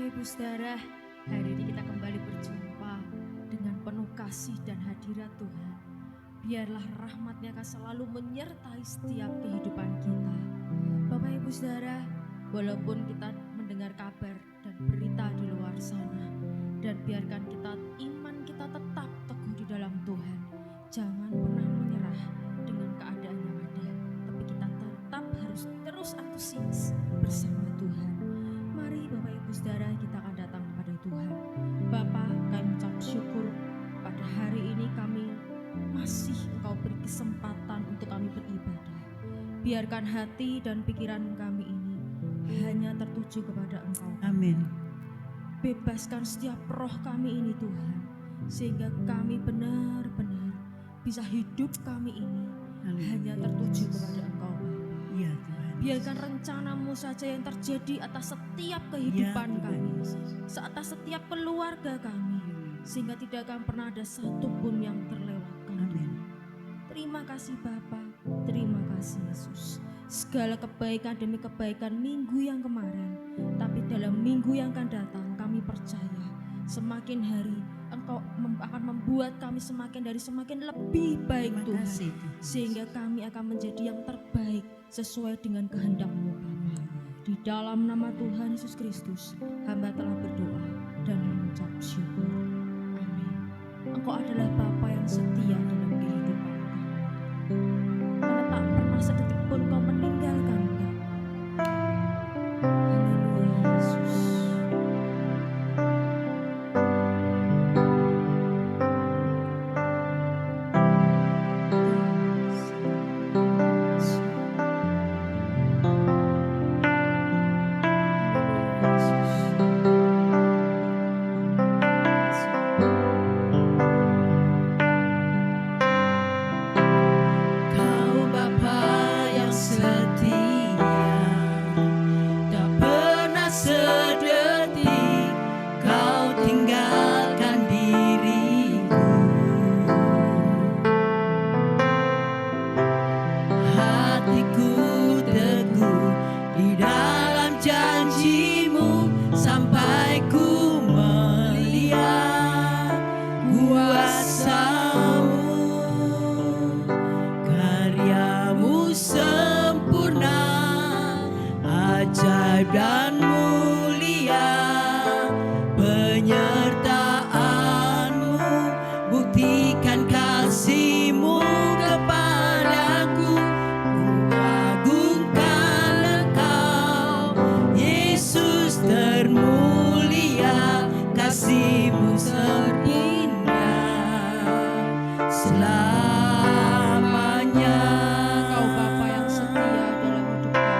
Ibu Saudara, hari ini kita kembali berjumpa dengan penuh kasih dan hadirat Tuhan. Biarlah rahmat-Nya akan selalu menyertai setiap kehidupan kita. Bapak Ibu Saudara, walaupun kita mendengar kabar dan berita di luar sana, dan biarkan iman kita tetap teguh di dalam Tuhan. Jangan pernah menyerah dengan keadaan yang ada, tapi kita tetap harus terus antusias bersama Tuhan. Mari Bapak Ibu Saudara, kita akan datang kepada Tuhan. Bapa, kami ucap syukur pada hari ini kami masih Engkau beri kesempatan untuk kami beribadah. Biarkan hati dan pikiran kami ini hanya tertuju kepada Engkau. Amin. Bebaskan setiap roh kami ini Tuhan, sehingga kami benar-benar bisa hidup kami ini hanya tertuju kepada Engkau Bapa. Ya, Tuhan. Biarkan rencana-Mu saja yang terjadi atas setiap kehidupan kami, atas setiap keluarga kami, sehingga tidak akan pernah ada satupun yang terlewatkan. Amin. Terima kasih Bapa, terima kasih Yesus. Segala kebaikan demi kebaikan minggu yang kemarin, tapi dalam minggu yang akan datang kami percaya semakin hari Engkau akan membuat kami semakin lebih baik Tuhan, sehingga kami akan menjadi yang terbaik sesuai dengan kehendak-Mu Bapa. Di dalam nama Tuhan Yesus Kristus hamba telah berdoa dan mengucap syukur. Amin. Engkau adalah Bapa yang setia dalam kehidupan kami, karena tak pernah sedetik pun Kau meninggalkan kami. Haleluya Yesus. Dan mulia penyertaan-Mu, buktikan kasih-Mu kepadaku. Ku agungkan Engkau, Yesus termulia, kasih-Mu terindah selamanya. Engkau Bapa yang setia dalam hidup kami.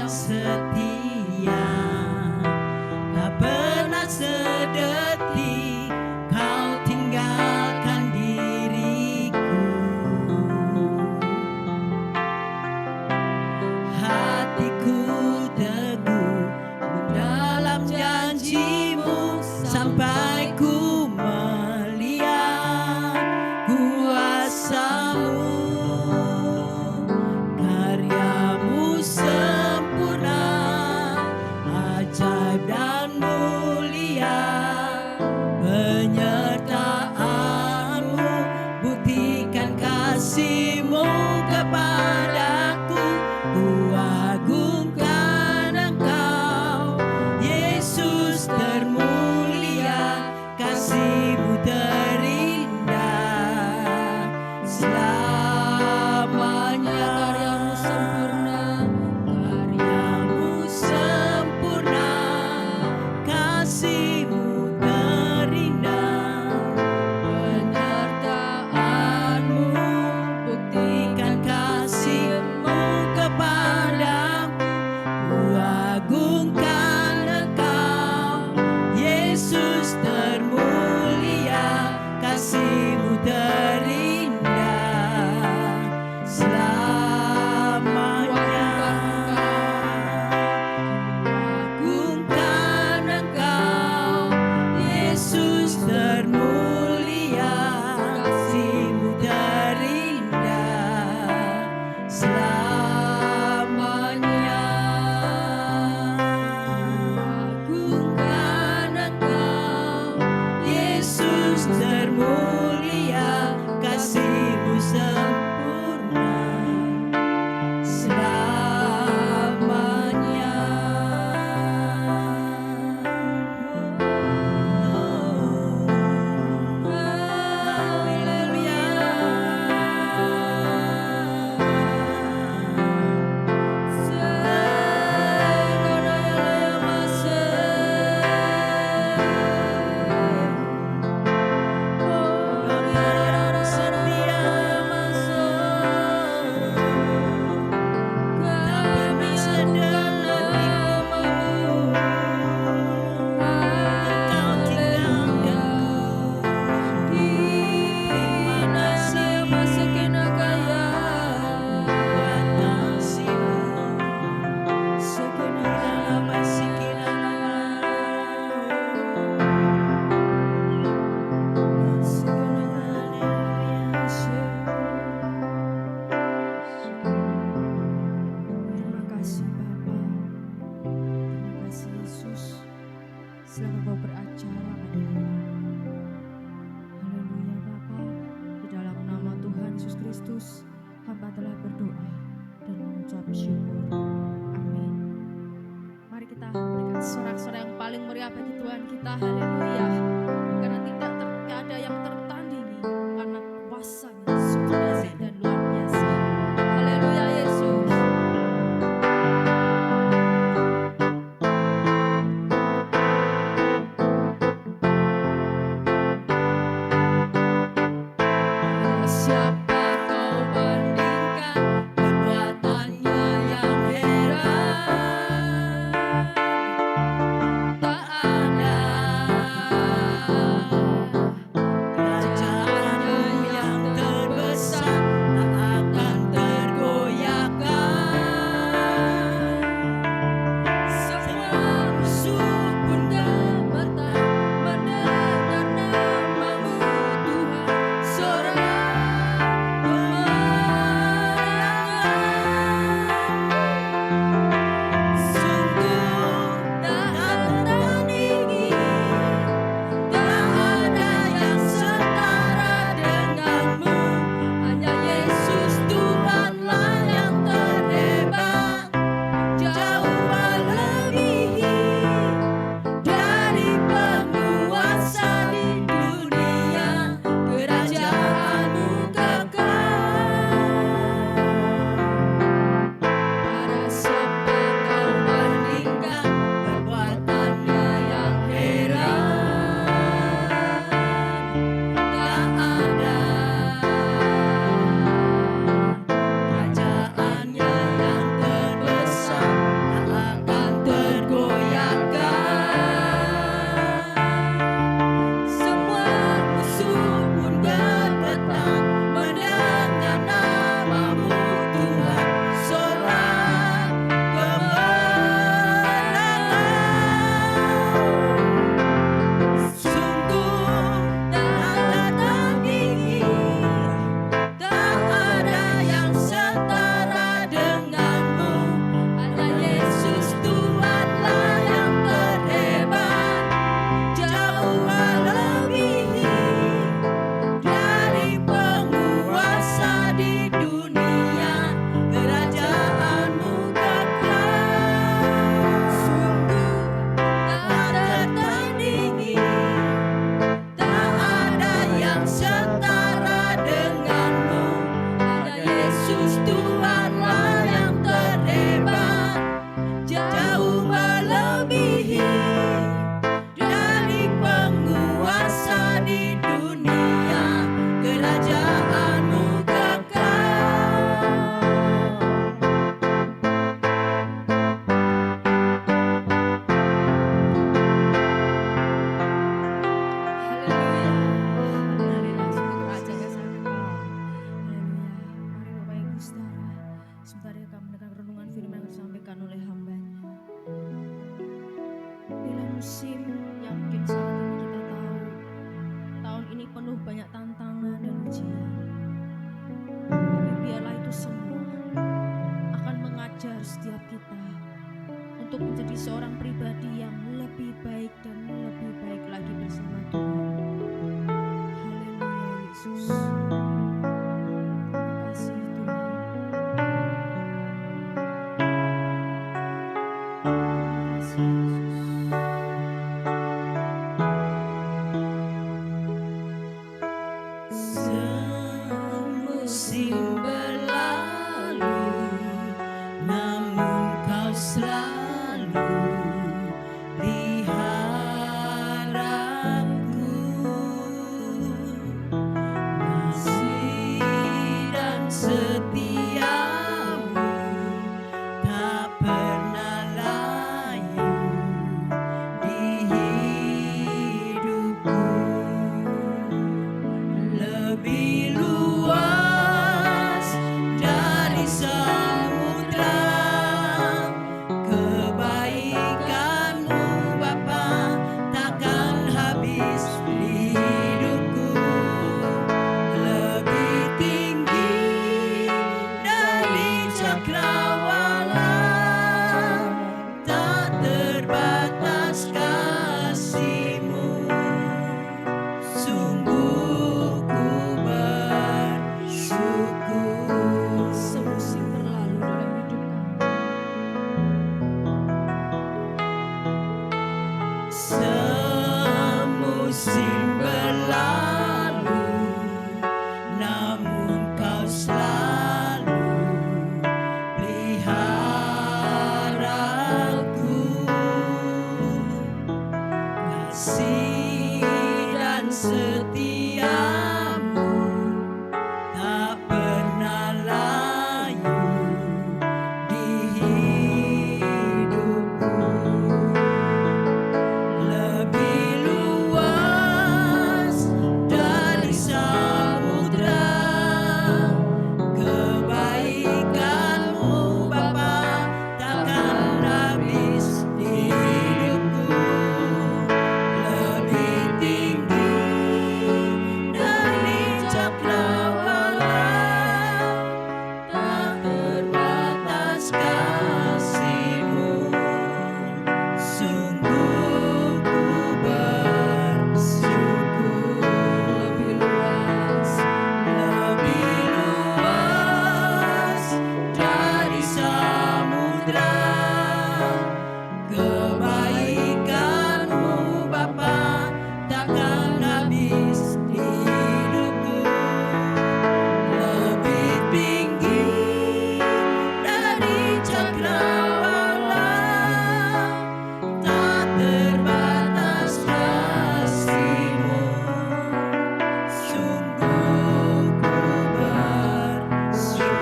Setia, tak pernah sedetik Kau tinggalkan diriku. Kristus, hamba telah berdoa dan mengucap syukur. Amin. Mari kita berikan sorak-sorai yang paling meriah bagi Tuhan kita. Haleluya. Karena tidak ada yang tertandingi, karena kuasa-Nya sungguh dahsyat dan luar biasa. Haleluya Yesus. Siapa kau bandingkan perbuatannya yang heran? Tak ada kerajaannya yang terbesar tak akan tergoyahkan. Semua musuh pun gemetar mendengar namamu Tuhan. Sorak untuk menjadi seorang pribadi yang lebih baik dan lebih baik lagi bersama Tuhan. Haleluya Yesus. Terima kasih Tuhan. Terima kasih Yesus. Semusim berlalu, namun kau selalu di harapku. Kasih dan setiamu tak pernah layu di hidupku. Lebih luas dari samudra kebaikanmu Bapa, takkan habis di hidupku. Lebih tinggi dari cakrawala, tak terbatas kasih-Mu. Sungguh ku namun Kau selalu peliharaku. Kasih dan setiamu tak pernah layu di hidupku. Lebih luas dari samudra kebaikan-Mu Bapa, takkan habis di hidupku. Lebih tinggi dari cakrawala, tak terbatas kasih-Mu. Sungguh ku bersyukur. Lebih luas dari samudra kebaikan-Mu Bapa, takkan habis di hidupku. Lebih tinggi dari cakrawala, tak terbatas kasih-Mu. Sungguh ku bersyukur.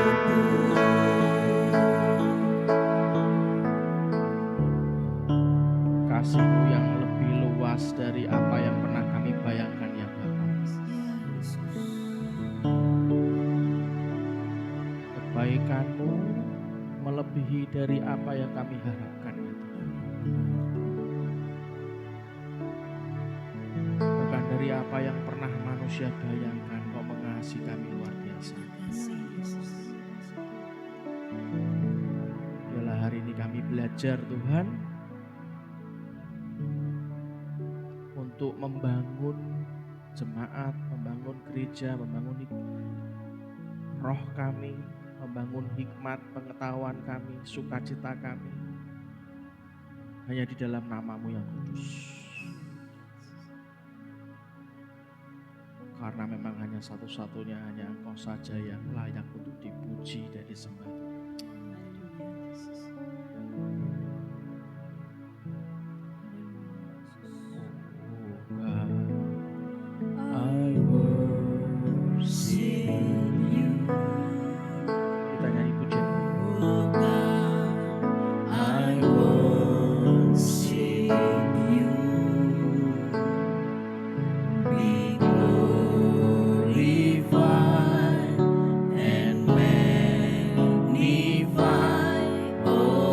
Kasih-Mu yang lebih luas dari apa yang pernah kami bayangkan ya Bapa. Kebaikan-Mu melebihi dari apa yang kami harapkan ya Tuhan. Bukan dari apa yang pernah manusia bayangkan. Kau mengasihi kami luar biasa. Biarlah hari ini kami belajar Tuhan untuk membangun jemaat, membangun gereja, membangun roh kami, membangun hikmat pengetahuan kami, sukacita kami hanya di dalam nama-Mu yang kudus. Karena memang hanya satu-satunya, hanya Engkau saja yang layak untuk dipuji dan disembah. I worship You. Kita nyanyi pujian. Oh God, I worship You. Be glorified and magnified, oh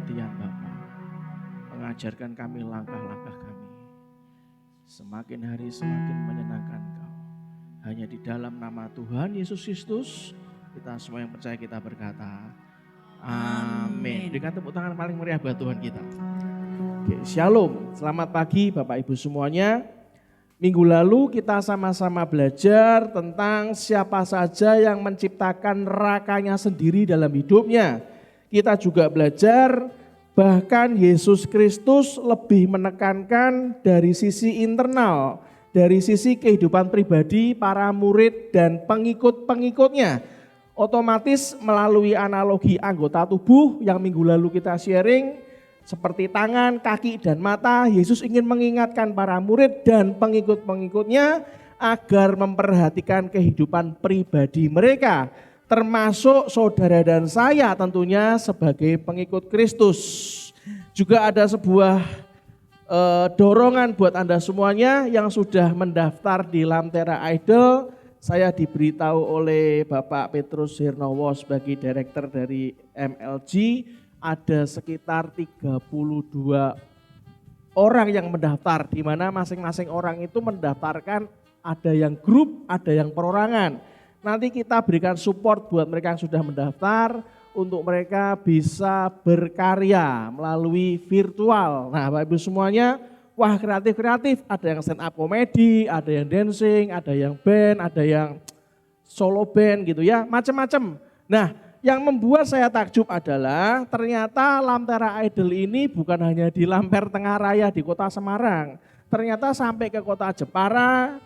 perhatian Bapa. Mengajarkan kami langkah-langkah kami. Semakin hari semakin menyenangkan Kau. Hanya di dalam nama Tuhan Yesus Kristus, kita semua yang percaya kita berkata, amin. Berikan tepuk tangan paling meriah buat Tuhan kita. Oke, shalom. Selamat pagi Bapak Ibu semuanya. Minggu lalu kita sama-sama belajar tentang siapa saja yang menciptakan rakanya sendiri dalam hidupnya. Kita juga belajar bahkan Yesus Kristus lebih menekankan dari sisi internal, dari sisi kehidupan pribadi para murid dan pengikut-pengikutnya. Otomatis melalui analogi anggota tubuh yang minggu lalu kita sharing, seperti tangan, kaki, dan mata, Yesus ingin mengingatkan para murid dan pengikut-pengikutnya agar memperhatikan kehidupan pribadi mereka, termasuk saudara dan saya tentunya sebagai pengikut Kristus. Juga ada sebuah dorongan buat Anda semuanya yang sudah mendaftar di Lamtera Idol. Saya diberitahu oleh Bapak Petrus Hirnowo sebagai direktur dari MLG, ada sekitar 32 orang yang mendaftar, di mana masing-masing orang itu mendaftarkan, ada yang grup, ada yang perorangan. Nanti kita berikan support buat mereka yang sudah mendaftar untuk mereka bisa berkarya melalui virtual. Nah Bapak Ibu semuanya, wah kreatif-kreatif, ada yang stand up comedy, ada yang dancing, ada yang band, ada yang solo band gitu ya, macam-macam. Nah, yang membuat saya takjub adalah ternyata Lamtera Idol ini bukan hanya di Lamper Tengah Raya di kota Semarang. Ternyata sampai ke kota Jepara,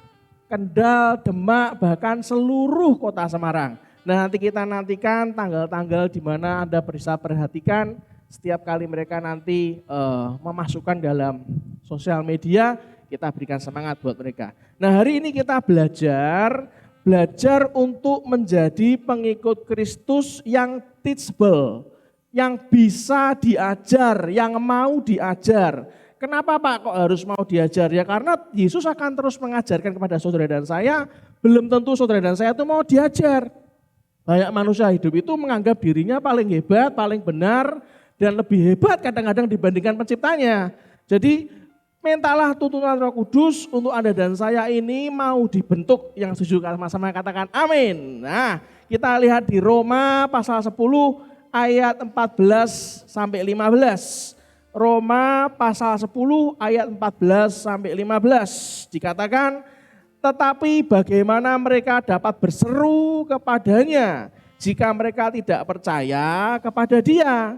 Kendal, Demak, bahkan seluruh kota Semarang. Nah nanti kita nantikan tanggal-tanggal di mana Anda bisa perhatikan setiap kali mereka nanti memasukkan dalam sosial media, kita berikan semangat buat mereka. Nah hari ini kita belajar untuk menjadi pengikut Kristus yang teachable, yang bisa diajar, yang mau diajar. Kenapa Pak kok harus mau diajar? Ya karena Yesus akan terus mengajarkan kepada saudara dan saya, belum tentu saudara dan saya itu mau diajar. Banyak manusia hidup itu menganggap dirinya paling hebat, paling benar, dan lebih hebat kadang-kadang dibandingkan penciptanya. Jadi mintalah tuntunan Roh Kudus untuk Anda dan saya ini mau dibentuk, yang setuju sama-sama katakan amin. Nah kita lihat di Roma pasal 10 ayat 14 sampai 15. Roma pasal 10 ayat 14 sampai 15 dikatakan, tetapi bagaimana mereka dapat berseru kepadanya jika mereka tidak percaya kepada Dia?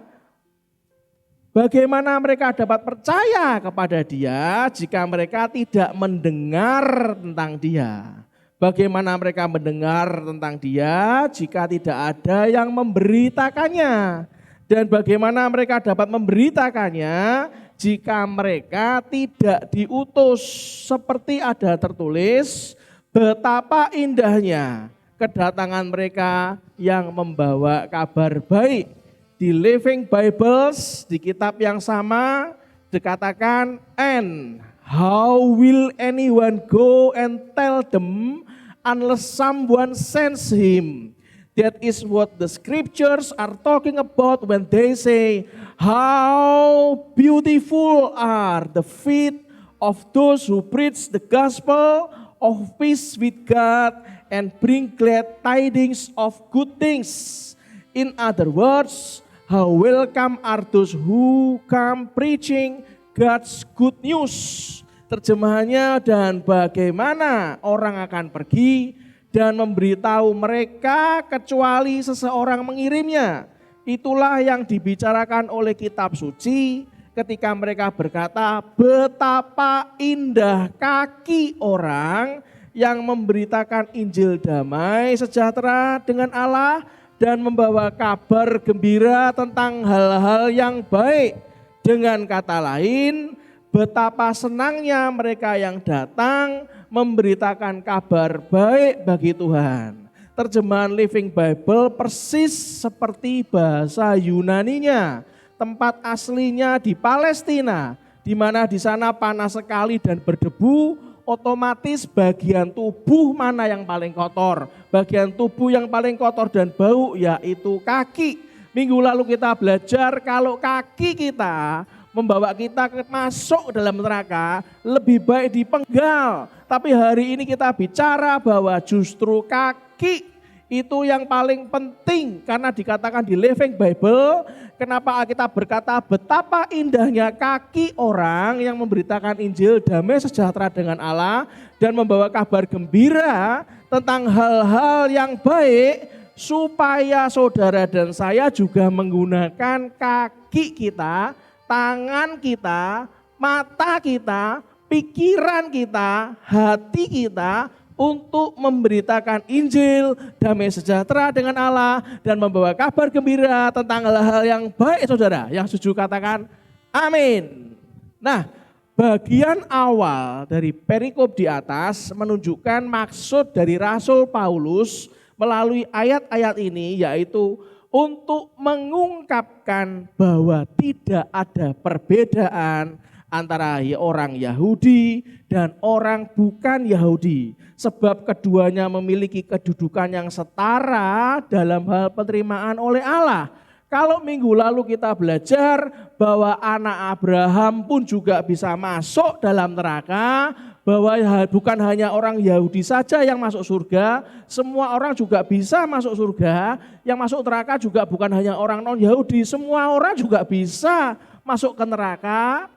Bagaimana mereka dapat percaya kepada Dia jika mereka tidak mendengar tentang Dia? Bagaimana mereka mendengar tentang Dia jika tidak ada yang memberitakannya? Dan bagaimana mereka dapat memberitakannya jika mereka tidak diutus? Seperti ada tertulis, betapa indahnya kedatangan mereka yang membawa kabar baik. Di Living Bibles, di kitab yang sama, dikatakan, and how will anyone go and tell them unless someone sends him? That is what the scriptures are talking about when they say, how beautiful are the feet of those who preach the gospel of peace with God and bring glad tidings of good things. In other words, how welcome are those who come preaching God's good news. Terjemahannya, dan bagaimana orang akan pergi dan memberitahu mereka kecuali seseorang mengirimnya. Itulah yang dibicarakan oleh kitab suci ketika mereka berkata, betapa indah kaki orang yang memberitakan Injil damai sejahtera dengan Allah dan membawa kabar gembira tentang hal-hal yang baik. Dengan kata lain, betapa senangnya mereka yang datang memberitakan kabar baik bagi Tuhan. Terjemahan Living Bible persis seperti bahasa Yunaninya. Tempat aslinya di Palestina, di mana di sana panas sekali dan berdebu. Otomatis bagian tubuh mana yang paling kotor? Bagian tubuh yang paling kotor dan bau yaitu kaki. Minggu lalu kita belajar kalau kaki kita membawa kita masuk dalam neraka, lebih baik dipenggal. Tapi hari ini kita bicara bahwa justru kaki itu yang paling penting, karena dikatakan di Living Bible, kenapa Alkitab berkata betapa indahnya kaki orang yang memberitakan Injil damai sejahtera dengan Allah dan membawa kabar gembira tentang hal-hal yang baik, supaya saudara dan saya juga menggunakan kaki kita, tangan kita, mata kita, pikiran kita, hati kita untuk memberitakan Injil, damai sejahtera dengan Allah, dan membawa kabar gembira tentang hal-hal yang baik, saudara. Yang setuju katakan amin. Nah, bagian awal dari perikop di atas menunjukkan maksud dari Rasul Paulus melalui ayat-ayat ini, yaitu untuk mengungkapkan bahwa tidak ada perbedaan antara orang Yahudi dan orang bukan Yahudi. Sebab keduanya memiliki kedudukan yang setara dalam hal penerimaan oleh Allah. Kalau minggu lalu kita belajar bahwa anak Abraham pun juga bisa masuk dalam neraka, bahwa bukan hanya orang Yahudi saja yang masuk surga, semua orang juga bisa masuk surga. Yang masuk neraka juga bukan hanya orang non-Yahudi, semua orang juga bisa masuk ke neraka.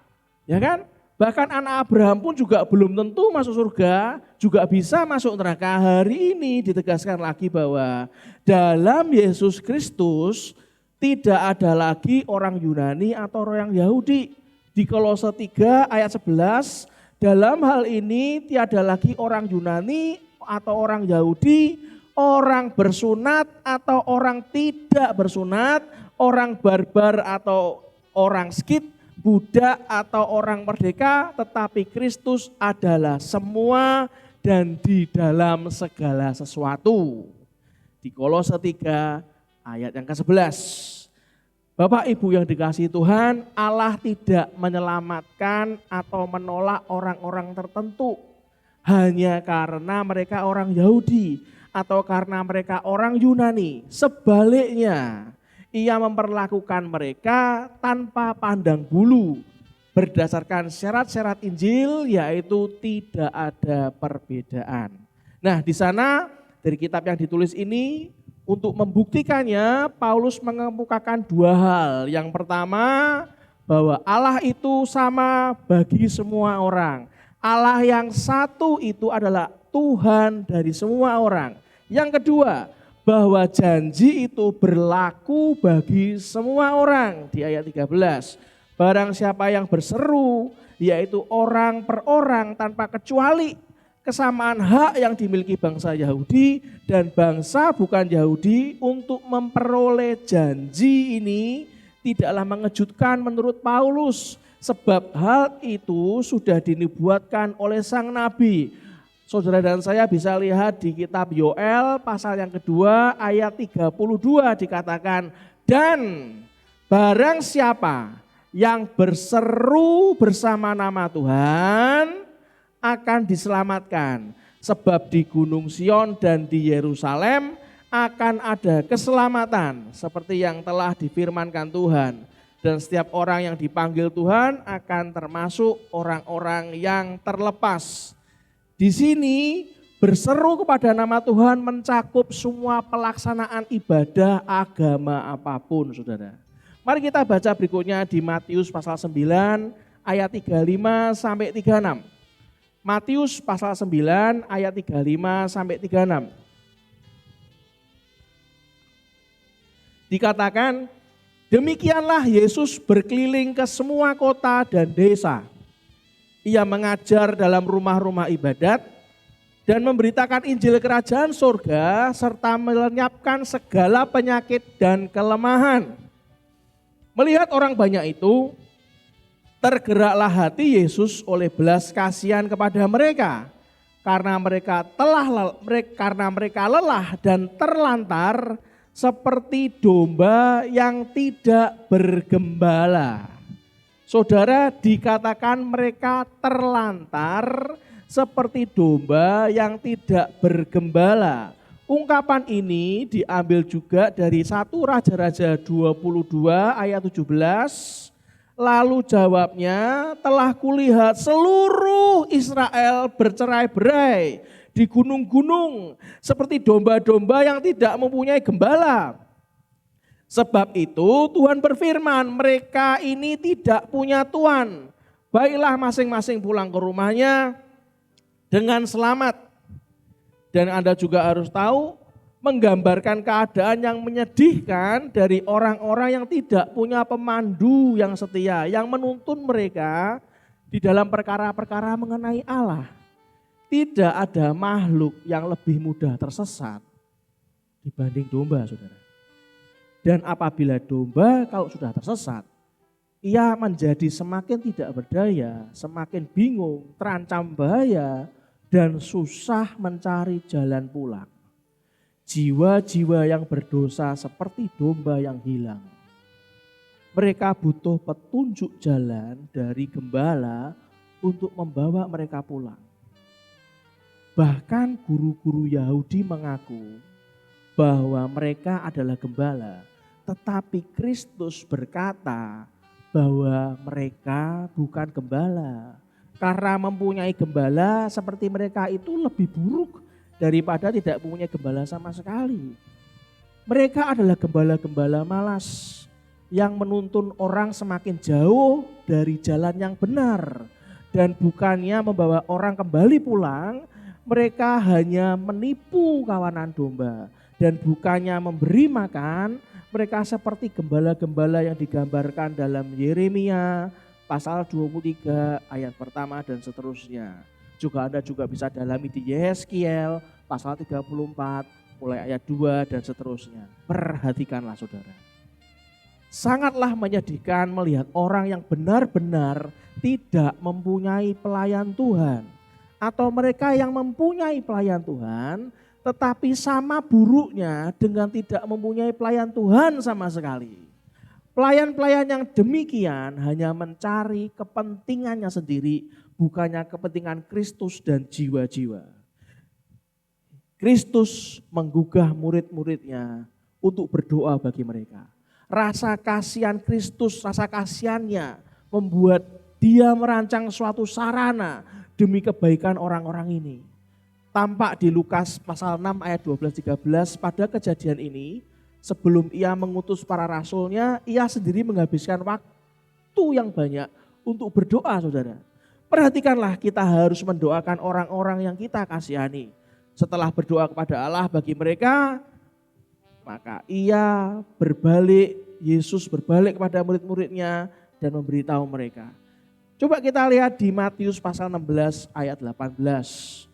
Ya kan? Bahkan anak Abraham pun juga belum tentu masuk surga, juga bisa masuk neraka. Hari ini ditegaskan lagi bahwa dalam Yesus Kristus tidak ada lagi orang Yunani atau orang Yahudi. Di Kolose 3 ayat 11, dalam hal ini tiada lagi orang Yunani atau orang Yahudi, orang bersunat atau orang tidak bersunat, orang barbar atau orang skit, budak atau orang merdeka, tetapi Kristus adalah semua dan di dalam segala sesuatu. Di Kolose 3 ayat yang ke-11. Bapak Ibu yang dikasihi Tuhan, Allah tidak menyelamatkan atau menolak orang-orang tertentu hanya karena mereka orang Yahudi atau karena mereka orang Yunani. Sebaliknya, Ia memperlakukan mereka tanpa pandang bulu berdasarkan syarat-syarat Injil, yaitu tidak ada perbedaan. Nah, di sana dari kitab yang ditulis ini untuk membuktikannya Paulus mengemukakan dua hal. Yang pertama, bahwa Allah itu sama bagi semua orang. Allah yang satu itu adalah Tuhan dari semua orang. Yang kedua, bahwa janji itu berlaku bagi semua orang. Di ayat 13, barang siapa yang berseru, yaitu orang per orang tanpa kecuali, kesamaan hak yang dimiliki bangsa Yahudi dan bangsa bukan Yahudi untuk memperoleh janji ini tidaklah mengejutkan menurut Paulus, sebab hal itu sudah dinubuatkan oleh sang nabi. Saudara dan saya bisa lihat di kitab Yoel pasal yang kedua ayat 32 dikatakan, dan barang siapa yang berseru bersama nama Tuhan akan diselamatkan. Sebab di Gunung Sion dan di Yerusalem akan ada keselamatan seperti yang telah difirmankan Tuhan. Dan setiap orang yang dipanggil Tuhan akan termasuk orang-orang yang terlepas. Di sini berseru kepada nama Tuhan mencakup semua pelaksanaan ibadah agama apapun, saudara. Mari kita baca berikutnya di Matius pasal 9 ayat 35 sampai 36. Matius pasal 9 ayat 35 sampai 36. Dikatakan, demikianlah Yesus berkeliling ke semua kota dan desa. Ia mengajar dalam rumah-rumah ibadat dan memberitakan Injil kerajaan surga serta melenyapkan segala penyakit dan kelemahan. Melihat orang banyak itu, tergeraklah hati Yesus oleh belas kasihan kepada mereka karena mereka lelah dan terlantar seperti domba yang tidak bergembala. Saudara, dikatakan mereka terlantar seperti domba yang tidak bergembala. Ungkapan ini diambil juga dari 1 Raja-Raja 22 ayat 17. Lalu jawabnya, telah kulihat seluruh Israel bercerai-berai di gunung-gunung seperti domba-domba yang tidak mempunyai gembala. Sebab itu Tuhan berfirman, mereka ini tidak punya Tuhan. Baiklah masing-masing pulang ke rumahnya dengan selamat. Dan Anda juga harus tahu, menggambarkan keadaan yang menyedihkan dari orang-orang yang tidak punya pemandu yang setia, yang menuntun mereka di dalam perkara-perkara mengenai Allah. Tidak ada makhluk yang lebih mudah tersesat dibanding domba, saudara. Dan apabila domba kalau sudah tersesat, ia menjadi semakin tidak berdaya, semakin bingung, terancam bahaya, dan susah mencari jalan pulang. Jiwa-jiwa yang berdosa seperti domba yang hilang. Mereka butuh petunjuk jalan dari gembala untuk membawa mereka pulang. Bahkan guru-guru Yahudi mengaku bahwa mereka adalah gembala, tetapi Kristus berkata bahwa mereka bukan gembala. Karena mempunyai gembala seperti mereka itu lebih buruk daripada tidak mempunyai gembala sama sekali. Mereka adalah gembala-gembala malas yang menuntun orang semakin jauh dari jalan yang benar. Dan bukannya membawa orang kembali pulang, mereka hanya menipu kawanan domba. Dan bukannya memberi makan, mereka seperti gembala-gembala yang digambarkan dalam Yeremia pasal 23 ayat pertama dan seterusnya. Juga Anda juga bisa dalami di Yeskiel pasal 34 mulai ayat 2 dan seterusnya. Perhatikanlah saudara. Sangatlah menyedihkan melihat orang yang benar-benar tidak mempunyai pelayan Tuhan. Atau mereka yang mempunyai pelayan Tuhan tetapi sama buruknya dengan tidak mempunyai pelayan Tuhan sama sekali. Pelayan-pelayan yang demikian hanya mencari kepentingannya sendiri, bukannya kepentingan Kristus dan jiwa-jiwa. Kristus menggugah murid-muridnya untuk berdoa bagi mereka. Rasa kasihan Kristus, rasa kasihannya membuat dia merancang suatu sarana demi kebaikan orang-orang ini. Tampak di Lukas pasal 6 ayat 12-13 pada kejadian ini, sebelum ia mengutus para rasulnya, ia sendiri menghabiskan waktu yang banyak untuk berdoa, saudara. Perhatikanlah, kita harus mendoakan orang-orang yang kita kasihani. Setelah berdoa kepada Allah bagi mereka, maka ia berbalik, Yesus berbalik kepada murid-muridnya dan memberitahu mereka. Coba kita lihat di Matius pasal 16 ayat 18.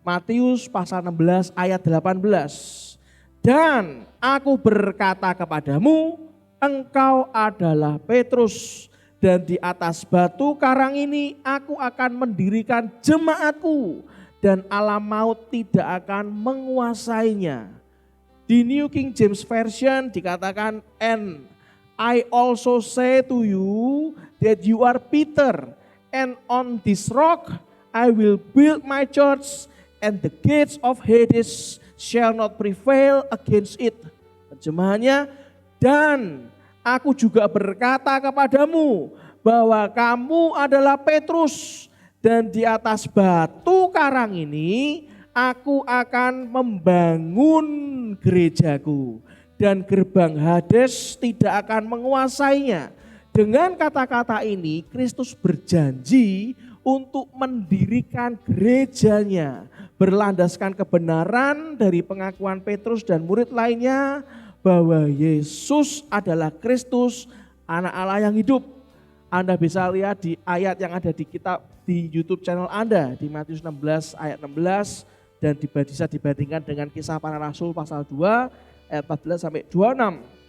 Matius pasal 16 ayat 18. Dan aku berkata kepadamu, engkau adalah Petrus, dan di atas batu karang ini aku akan mendirikan jemaatku, dan alam maut tidak akan menguasainya. Di New King James Version dikatakan, and I also say to you that you are Peter, and on this rock I will build my church, and the gates of Hades shall not prevail against it. Terjemahannya, dan aku juga berkata kepadamu bahwa kamu adalah Petrus, dan di atas batu karang ini aku akan membangun gerejaku, dan gerbang Hades tidak akan menguasainya. Dengan kata-kata ini Kristus berjanji untuk mendirikan gerejanya, berlandaskan kebenaran dari pengakuan Petrus dan murid lainnya bahwa Yesus adalah Kristus, anak Allah yang hidup. Anda bisa lihat di ayat yang ada di kitab di YouTube channel Anda di Matius 16 ayat 16 dan bisa dibandingkan dengan Kisah Para Rasul pasal 2 ayat 14 sampai 26.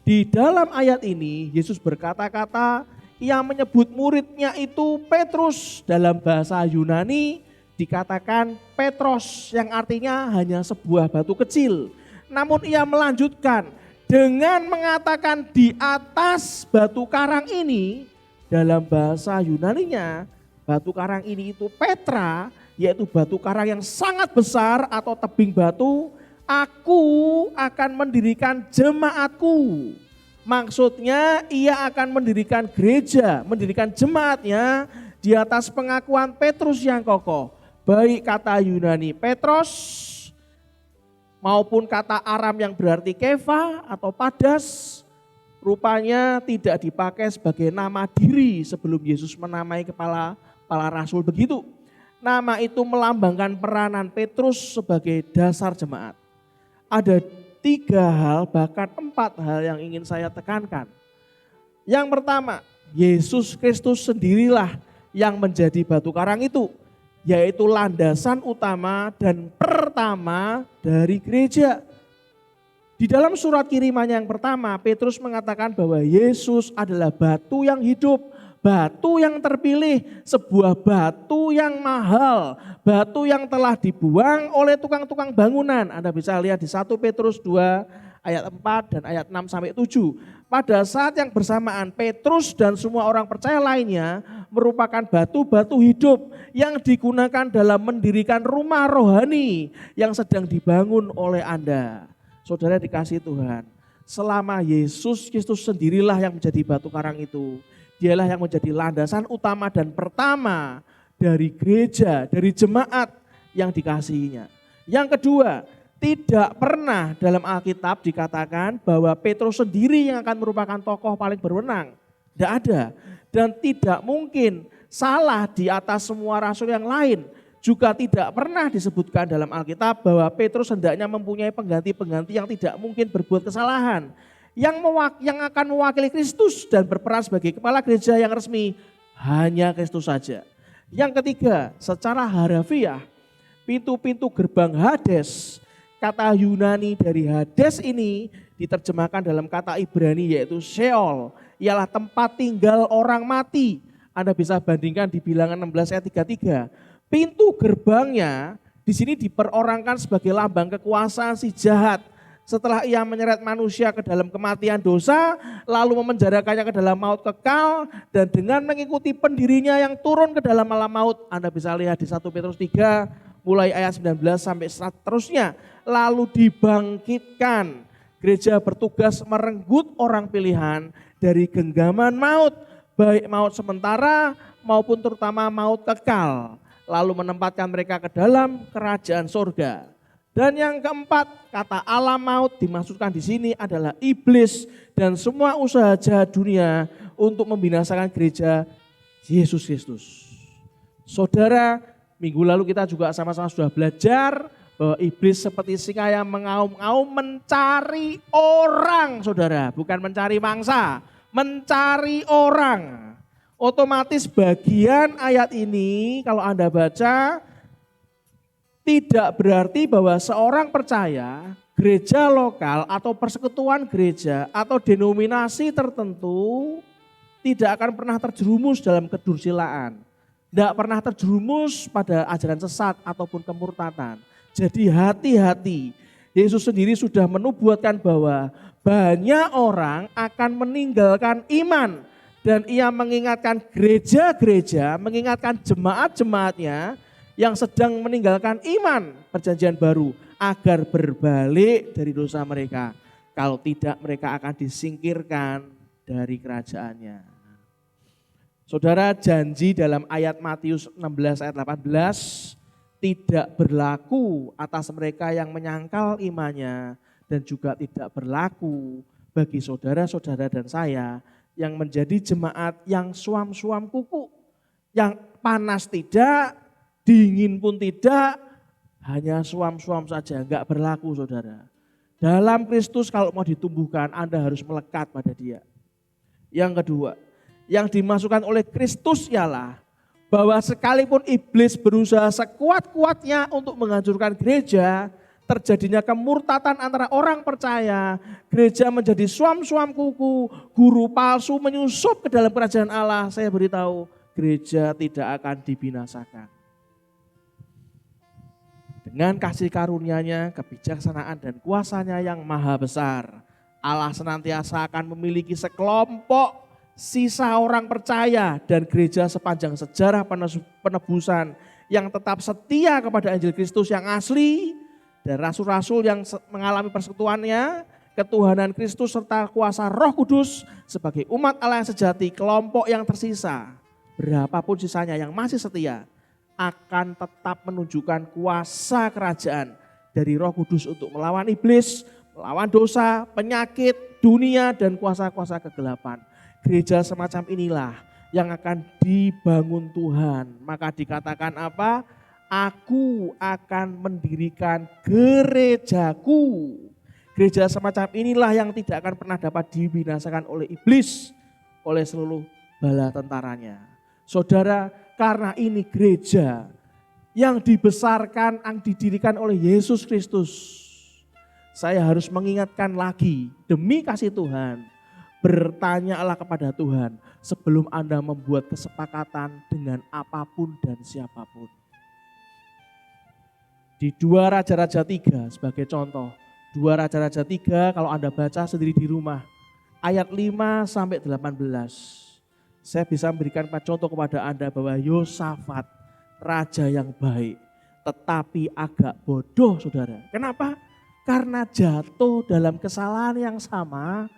Di dalam ayat ini Yesus berkata-kata, ia menyebut muridnya itu Petrus, dalam bahasa Yunani dikatakan Petros yang artinya hanya sebuah batu kecil. Namun ia melanjutkan dengan mengatakan di atas batu karang ini, dalam bahasa Yunaninya batu karang ini itu Petra, yaitu batu karang yang sangat besar atau tebing batu, aku akan mendirikan jemaatku. Maksudnya ia akan mendirikan gereja, mendirikan jemaatnya di atas pengakuan Petrus yang kokoh. Baik kata Yunani Petros maupun kata Aram yang berarti kefa atau padas, rupanya tidak dipakai sebagai nama diri sebelum Yesus menamai kepala rasul begitu. Nama itu melambangkan peranan Petrus sebagai dasar jemaat. Ada 3 hal bahkan 4 hal yang ingin saya tekankan. Yang pertama, Yesus Kristus sendirilah yang menjadi batu karang itu, yaitu landasan utama dan pertama dari gereja. Di dalam surat kirimannya yang pertama, Petrus mengatakan bahwa Yesus adalah batu yang hidup, batu yang terpilih, sebuah batu yang mahal, batu yang telah dibuang oleh tukang-tukang bangunan. Anda bisa lihat di 1 Petrus 2 ayat 4 dan ayat 6 sampai 7. Pada saat yang bersamaan Petrus dan semua orang percaya lainnya merupakan batu-batu hidup yang digunakan dalam mendirikan rumah rohani yang sedang dibangun oleh Anda. Saudara dikasihi Tuhan, selama Yesus Kristus sendirilah yang menjadi batu karang itu, dialah yang menjadi landasan utama dan pertama dari gereja, dari jemaat yang dikasihinya. Yang kedua, tidak pernah dalam Alkitab dikatakan bahwa Petrus sendiri yang akan merupakan tokoh paling berwenang. Tidak ada. Dan tidak mungkin salah di atas semua rasul yang lain. Juga tidak pernah disebutkan dalam Alkitab bahwa Petrus hendaknya mempunyai pengganti-pengganti yang tidak mungkin berbuat kesalahan. Yang akan mewakili Kristus dan berperan sebagai kepala gereja yang resmi hanya Kristus saja. Yang ketiga, secara harafiah, pintu-pintu gerbang Hades, kata Yunani dari Hades ini diterjemahkan dalam kata Ibrani yaitu Sheol, ialah tempat tinggal orang mati. Anda bisa bandingkan di Bilangan 16 ayat 33. Pintu gerbangnya di sini diperorangkan sebagai lambang kekuasaan si jahat. Setelah ia menyeret manusia ke dalam kematian dosa, lalu memenjarakannya ke dalam maut kekal, dan dengan mengikuti pendirinya yang turun ke dalam alam maut. Anda bisa lihat di 1 Petrus 3 mulai ayat 19 sampai seterusnya. Lalu dibangkitkan. Gereja bertugas merenggut orang pilihan dari genggaman maut, baik maut sementara maupun terutama maut kekal. Lalu menempatkan mereka ke dalam kerajaan surga. Dan yang keempat, kata alam maut dimaksudkan di sini adalah iblis dan semua usaha jahat dunia untuk membinasakan gereja Yesus Kristus. Saudara, minggu lalu kita juga sama-sama sudah belajar bahwa iblis seperti singa yang mengaum-ngaum mencari orang, saudara, bukan mencari mangsa, mencari orang. Otomatis bagian ayat ini kalau Anda baca tidak berarti bahwa seorang percaya, gereja lokal atau persekutuan gereja atau denominasi tertentu tidak akan pernah terjerumus dalam kedursilaan. Tidak pernah terjerumus pada ajaran sesat ataupun kemurtatan. Jadi hati-hati, Yesus sendiri sudah menubuatkan bahwa banyak orang akan meninggalkan iman. Dan ia mengingatkan gereja-gereja, mengingatkan jemaat-jemaatnya yang sedang meninggalkan iman perjanjian baru agar berbalik dari dosa mereka. Kalau tidak mereka akan disingkirkan dari kerajaannya. Saudara, janji dalam ayat Matius 16 ayat 18 tidak berlaku atas mereka yang menyangkal imannya dan juga tidak berlaku bagi saudara-saudara dan saya yang menjadi jemaat yang suam-suam kuku, yang panas tidak, dingin pun tidak, hanya suam-suam saja, enggak berlaku saudara. Dalam Kristus kalau mau ditumbuhkan Anda harus melekat pada Dia. Yang kedua, yang dimasukkan oleh Kristus ialah bahwa sekalipun iblis berusaha sekuat-kuatnya untuk menghancurkan gereja, terjadinya kemurtatan antara orang percaya, gereja menjadi suam-suam kuku, guru palsu menyusup ke dalam kerajaan Allah. Saya beritahu, gereja tidak akan dibinasakan. Dengan kasih karunia-Nya, kebijaksanaan dan kuasanya yang maha besar, Allah senantiasa akan memiliki sekelompok sisa orang percaya dan gereja sepanjang sejarah penebusan yang tetap setia kepada Injil Kristus yang asli, dan rasul-rasul yang mengalami persekutuannya, ketuhanan Kristus serta kuasa Roh Kudus sebagai umat Allah yang sejati, kelompok yang tersisa, berapapun sisanya yang masih setia, akan tetap menunjukkan kuasa kerajaan dari Roh Kudus untuk melawan iblis, melawan dosa, penyakit, dunia, dan kuasa-kuasa kegelapan. Gereja semacam inilah yang akan dibangun Tuhan. Maka dikatakan apa? Aku akan mendirikan gerejaku. Gereja semacam inilah yang tidak akan pernah dapat dibinasakan oleh iblis, oleh seluruh bala tentaranya. Saudara, karena ini gereja yang dibesarkan, yang didirikan oleh Yesus Kristus. Saya harus mengingatkan lagi, demi kasih Tuhan, bertanyalah kepada Tuhan sebelum Anda membuat kesepakatan dengan apapun dan siapapun. Di 2 Raja-Raja 3 sebagai contoh, 2 Raja-Raja 3 kalau Anda baca sendiri di rumah, ayat 5 sampai 18. Saya bisa memberikan contoh kepada Anda bahwa Yosafat, raja yang baik, tetapi agak bodoh, saudara. Kenapa? Karena jatuh dalam kesalahan yang sama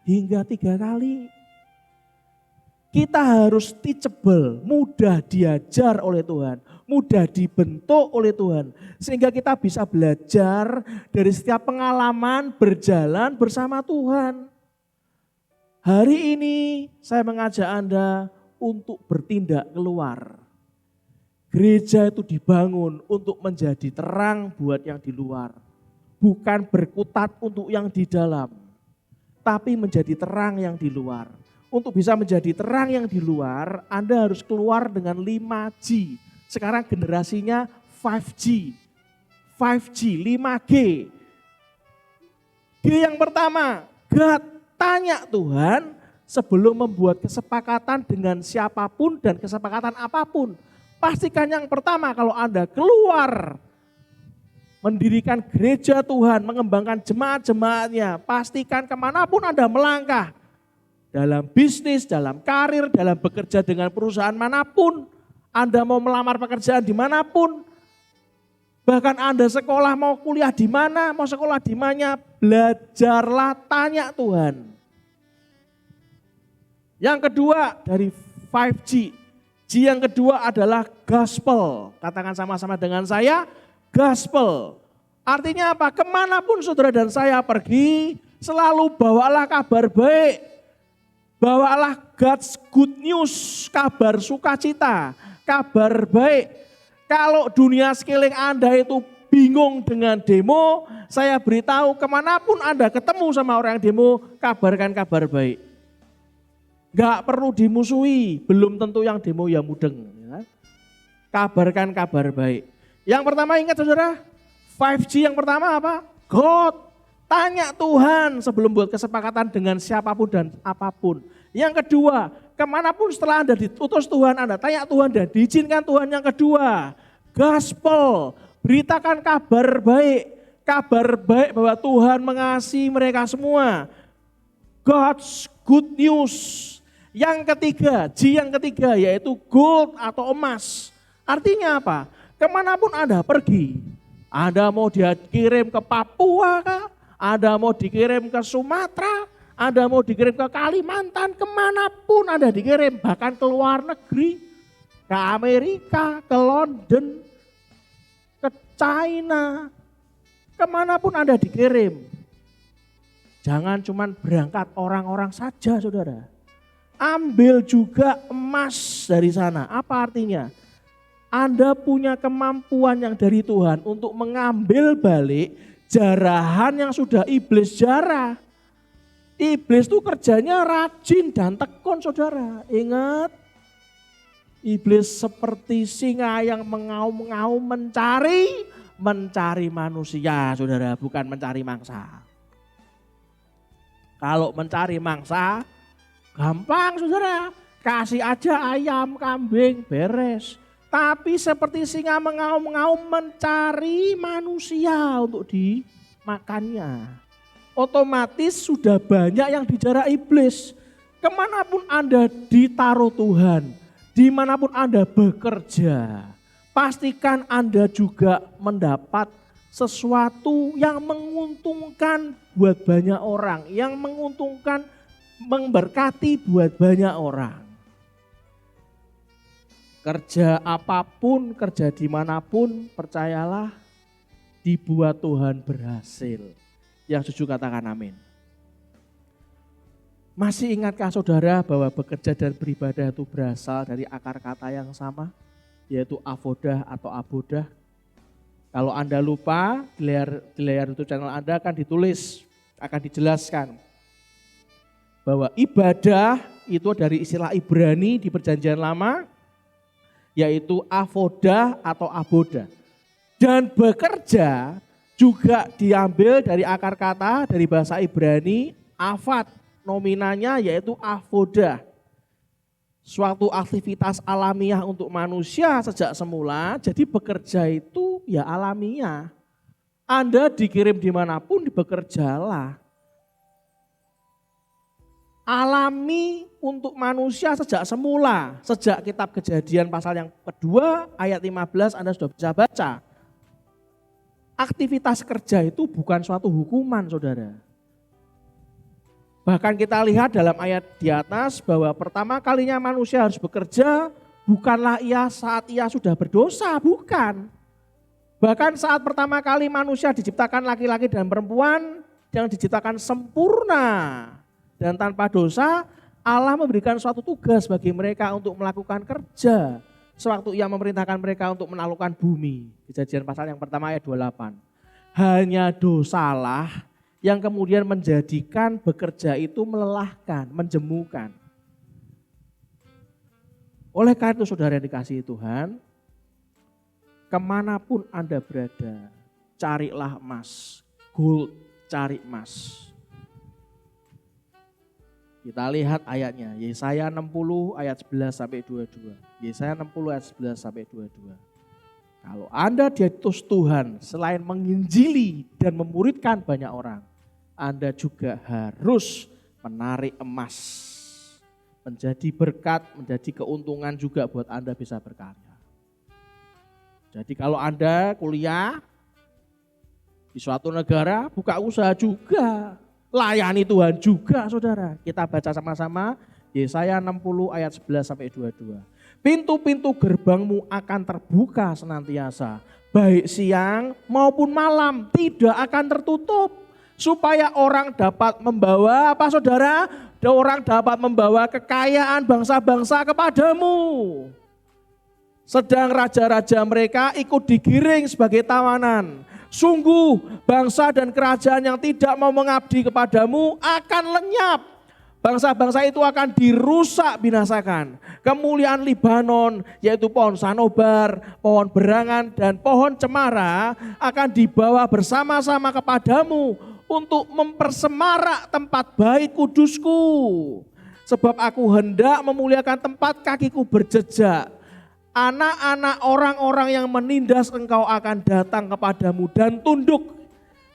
hingga 3 kali. Kita harus teachable, mudah diajar oleh Tuhan, mudah dibentuk oleh Tuhan. Sehingga kita bisa belajar dari setiap pengalaman berjalan bersama Tuhan. Hari ini saya mengajak Anda untuk bertindak keluar. Gereja itu dibangun untuk menjadi terang buat yang di luar. Bukan berkutat untuk yang di dalam. Tapi menjadi terang yang di luar. Untuk bisa menjadi terang yang di luar, Anda harus keluar dengan 5G. Sekarang generasinya 5G. 5G. G yang pertama, God. Tanya Tuhan sebelum membuat kesepakatan dengan siapapun dan kesepakatan apapun. Pastikan yang pertama kalau Anda keluar mendirikan gereja Tuhan, mengembangkan jemaat-jemaatnya, pastikan kemanapun Anda melangkah, dalam bisnis, dalam karir, dalam bekerja dengan perusahaan manapun, Anda mau melamar pekerjaan dimanapun, bahkan Anda sekolah mau kuliah di mana, mau sekolah di mana, belajarlah tanya Tuhan. Yang kedua dari 5G, G yang kedua adalah gospel. Katakan sama-sama dengan saya, gospel. Artinya apa? Kemanapun saudara dan saya pergi, selalu bawalah kabar baik. Bawalah God's good news, kabar sukacita, kabar baik. Kalau dunia sekeliling Anda itu bingung dengan demo, saya beritahu kemanapun Anda ketemu sama orang yang demo, kabarkan kabar baik. Gak perlu dimusuhi, belum tentu yang demo ya mudeng. Ya. Kabarkan kabar baik. Yang pertama ingat saudara, 5G yang pertama apa? God. Tanya Tuhan sebelum buat kesepakatan dengan siapapun dan apapun. Yang kedua, kemanapun setelah Anda diutus Tuhan, Anda tanya Tuhan dan diizinkan Tuhan. Yang kedua, gospel. Beritakan kabar baik. Kabar baik bahwa Tuhan mengasihi mereka semua. God's good news. Yang ketiga, G yang ketiga yaitu gold atau emas. Artinya apa? Kemanapun Anda pergi, Anda mau dikirim ke Papua kah? Anda mau dikirim ke Sumatera? Anda mau dikirim ke Kalimantan? Kemanapun Anda dikirim, bahkan ke luar negeri, ke Amerika, ke London, ke China, kemanapun Anda dikirim. Jangan cuma berangkat orang-orang saja saudara. Ambil juga emas dari sana. Apa artinya? Anda punya kemampuan yang dari Tuhan untuk mengambil balik jarahan yang sudah iblis jarah. Iblis itu kerjanya rajin dan tekun saudara. Ingat, iblis seperti singa yang mengaum-ngaum mencari manusia saudara, bukan mencari mangsa. Kalau mencari mangsa, gampang saudara, kasih aja ayam, kambing, beres. Tapi seperti singa mengaum-ngaum mencari manusia untuk dimakannya. Otomatis sudah banyak yang dijarah iblis. Kemanapun Anda ditaruh Tuhan, dimanapun Anda bekerja, pastikan Anda juga mendapat sesuatu yang menguntungkan buat banyak orang, yang menguntungkan, memberkati buat banyak orang. Kerja apapun, kerja dimanapun, percayalah dibuat Tuhan berhasil. Yang setuju katakan amin. Masih ingatkah saudara bahwa bekerja dan beribadah itu berasal dari akar kata yang sama, yaitu avodah atau abodah? Kalau Anda lupa, di layar YouTube channel Anda akan ditulis, akan dijelaskan bahwa ibadah itu dari istilah Ibrani di Perjanjian Lama, yaitu avodah atau abodah. Dan bekerja juga diambil dari akar kata dari bahasa Ibrani avad, nominanya yaitu avodah. Suatu aktivitas alamiah untuk manusia sejak semula, jadi bekerja itu ya alamiah. Anda dikirim dimanapun bekerjalah. Alami untuk manusia sejak semula, sejak kitab Kejadian pasal yang kedua ayat 15 Anda sudah bisa baca. Aktivitas kerja itu bukan suatu hukuman saudara. Bahkan kita lihat dalam ayat di atas bahwa pertama kalinya manusia harus bekerja bukanlah saat ia sudah berdosa, bukan. Bahkan saat pertama kali manusia diciptakan laki-laki dan perempuan yang diciptakan sempurna dan tanpa dosa, Allah memberikan suatu tugas bagi mereka untuk melakukan kerja. Sewaktu ia memerintahkan mereka untuk menaklukkan bumi. Kejadian pasal yang pertama ayat 28. Hanya dosalah yang kemudian menjadikan bekerja itu melelahkan, menjemukan. Oleh karena itu saudara yang dikasihi Tuhan, kemanapun Anda berada, carilah emas, gold, cari emas. Kita lihat ayatnya, Yesaya 60 ayat 11 sampai 22. Yesaya 60 ayat 11 sampai 22. Kalau Anda diutus Tuhan selain menginjili dan memuridkan banyak orang, Anda juga harus menarik emas. Menjadi berkat, menjadi keuntungan juga buat Anda bisa berkarya. Jadi kalau Anda kuliah di suatu negara, buka usaha juga. Layani Tuhan juga saudara. Kita baca sama-sama Yesaya 60 ayat 11 sampai 22. Pintu-pintu gerbangmu akan terbuka senantiasa. Baik siang maupun malam tidak akan tertutup. Supaya orang dapat membawa apa saudara? Orang dapat membawa kekayaan bangsa-bangsa kepadamu. Sedang raja-raja mereka ikut digiring sebagai tawanan. Sungguh bangsa dan kerajaan yang tidak mau mengabdi kepadamu akan lenyap. Bangsa-bangsa itu akan dirusak binasakan. Kemuliaan Libanon yaitu pohon sanobar, pohon berangan dan pohon cemara akan dibawa bersama-sama kepadamu untuk mempersemarak tempat baik kudusku. Sebab aku hendak memuliakan tempat kakiku berjejak. Anak-anak orang-orang yang menindas engkau akan datang kepadamu dan tunduk.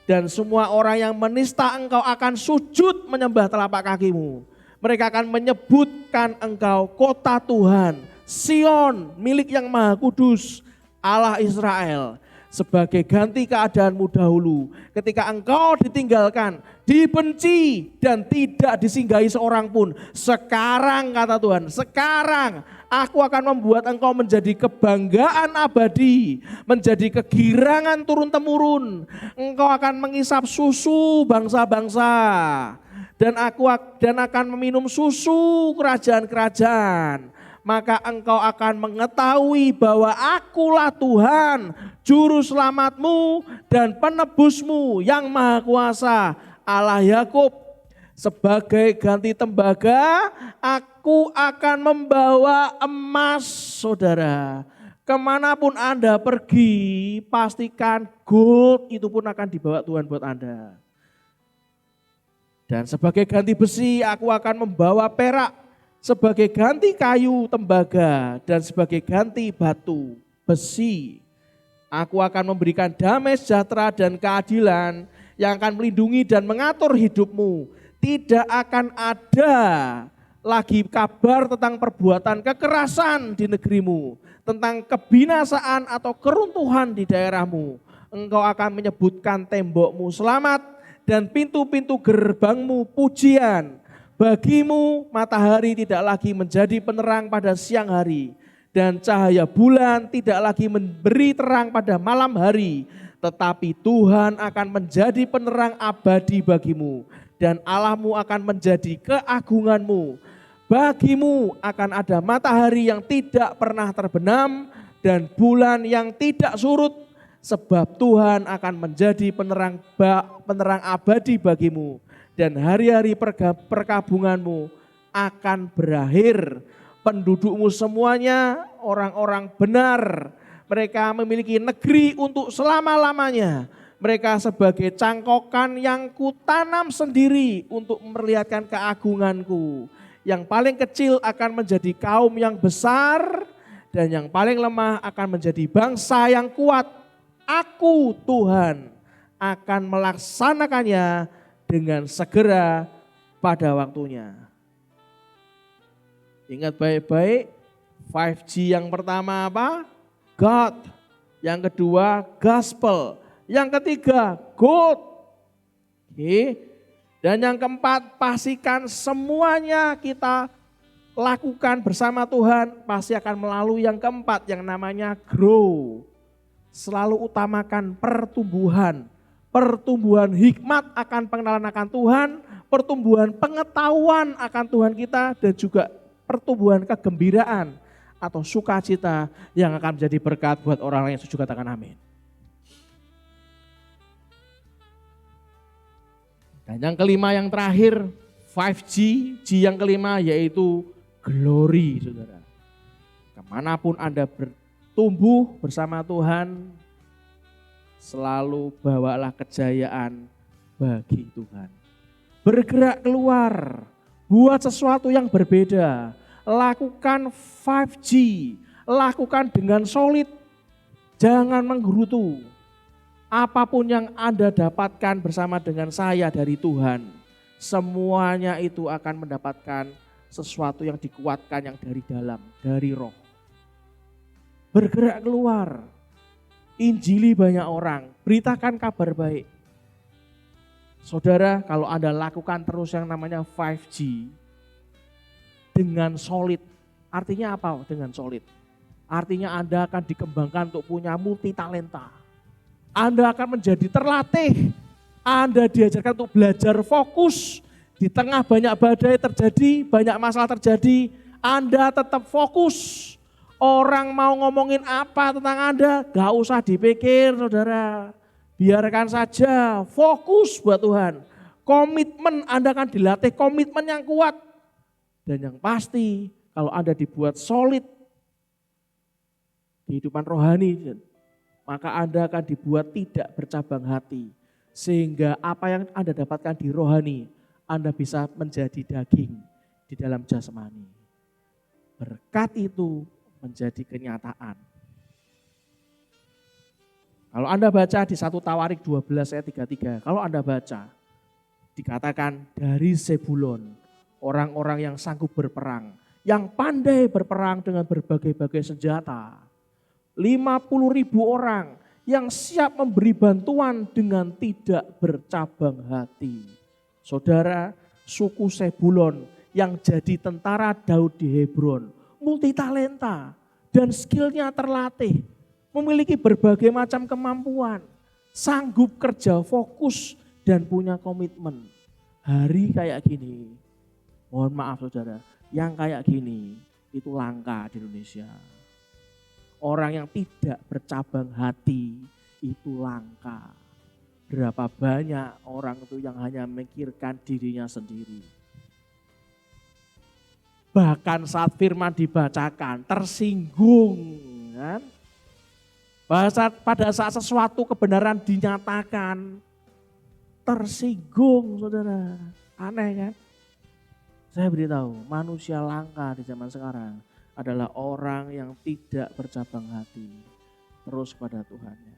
Dan semua orang yang menista engkau akan sujud menyembah telapak kakimu. Mereka akan menyebutkan engkau kota Tuhan, Sion milik yang maha kudus, Allah Israel. Sebagai ganti keadaanmu dahulu ketika engkau ditinggalkan, dibenci dan tidak disinggahi seorang pun. Sekarang kata Tuhan, sekarang aku akan membuat engkau menjadi kebanggaan abadi, menjadi kegirangan turun-temurun. Engkau akan mengisap susu bangsa-bangsa dan akan meminum susu kerajaan-kerajaan. Maka engkau akan mengetahui bahwa akulah Tuhan, juru selamatmu dan penebusmu yang maha kuasa, Allah Yakub. Sebagai ganti tembaga, aku akan membawa emas, saudara. Kemanapun Anda pergi, pastikan gold itu pun akan dibawa Tuhan buat Anda. Dan sebagai ganti besi, aku akan membawa perak. Sebagai ganti kayu tembaga dan sebagai ganti batu besi. Aku akan memberikan damai sejahtera dan keadilan yang akan melindungi dan mengatur hidupmu. Tidak akan ada lagi kabar tentang perbuatan kekerasan di negerimu, tentang kebinasaan atau keruntuhan di daerahmu, engkau akan menyebutkan tembokmu selamat dan pintu-pintu gerbangmu pujian. Bagimu matahari tidak lagi menjadi penerang pada siang hari, dan cahaya bulan tidak lagi memberi terang pada malam hari, tetapi Tuhan akan menjadi penerang abadi bagimu, dan Allahmu akan menjadi keagunganmu. Bagimu akan ada matahari yang tidak pernah terbenam dan bulan yang tidak surut, sebab Tuhan akan menjadi penerang abadi bagimu, dan hari-hari perkabunganmu akan berakhir. Pendudukmu semuanya orang-orang benar. Mereka memiliki negeri untuk selama-lamanya. Mereka sebagai cangkokan yang kutanam sendiri untuk memperlihatkan keagunganku. Yang paling kecil akan menjadi kaum yang besar, dan yang paling lemah akan menjadi bangsa yang kuat. Aku Tuhan akan melaksanakannya dengan segera pada waktunya. Ingat baik-baik, 5G yang pertama apa? God. Yang kedua gospel. Yang ketiga gold. Oke. Dan yang keempat, pastikan semuanya kita lakukan bersama Tuhan pasti akan melalui yang keempat yang namanya grow. Selalu utamakan pertumbuhan. Pertumbuhan hikmat akan pengenalan akan Tuhan, pertumbuhan pengetahuan akan Tuhan kita, dan juga pertumbuhan kegembiraan atau sukacita yang akan menjadi berkat buat orang yang setuju, katakan amin. Dan yang kelima yang terakhir 5G, G yang kelima yaitu glory, saudara. Kemanapun Anda bertumbuh bersama Tuhan, selalu bawalah kejayaan bagi Tuhan. Bergerak keluar, buat sesuatu yang berbeda. Lakukan 5G, lakukan dengan solid, jangan menggerutu. Apapun yang Anda dapatkan bersama dengan saya dari Tuhan, semuanya itu akan mendapatkan sesuatu yang dikuatkan yang dari dalam, dari roh. Bergerak keluar. Injili banyak orang, beritakan kabar baik. Saudara, kalau Anda lakukan terus yang namanya 5G dengan solid, artinya apa dengan solid? Artinya Anda akan dikembangkan untuk punya multi talenta. Anda akan menjadi terlatih, Anda diajarkan untuk belajar fokus. Di tengah banyak badai terjadi, banyak masalah terjadi, Anda tetap fokus. Orang mau ngomongin apa tentang Anda, gak usah dipikir saudara. Biarkan saja, fokus buat Tuhan. Komitmen Anda akan dilatih, komitmen yang kuat. Dan yang pasti kalau Anda dibuat solid kehidupan rohani, maka Anda akan dibuat tidak bercabang hati. Sehingga apa yang Anda dapatkan di rohani, Anda bisa menjadi daging di dalam jasmani. Berkat itu menjadi kenyataan. Kalau Anda baca di 1 Tawarik 12 ayat 33, kalau Anda baca, dikatakan dari Zebulon, orang-orang yang sanggup berperang, yang pandai berperang dengan berbagai-bagai senjata. 50.000 orang yang siap memberi bantuan dengan tidak bercabang hati. Saudara, suku Zebulon yang jadi tentara Daud di Hebron, multi talenta dan skillnya terlatih, memiliki berbagai macam kemampuan, sanggup kerja fokus dan punya komitmen. Hari kayak gini, mohon maaf saudara, yang kayak gini itu langka di Indonesia. Orang yang tidak bercabang hati itu langka. Berapa banyak orang itu yang hanya memikirkan dirinya sendiri. Bahkan saat firman dibacakan tersinggung kan. Pada saat sesuatu kebenaran dinyatakan tersinggung saudara. Aneh kan. Saya beritahu manusia langka di zaman sekarang adalah orang yang tidak bercabang hati terus pada Tuhannya.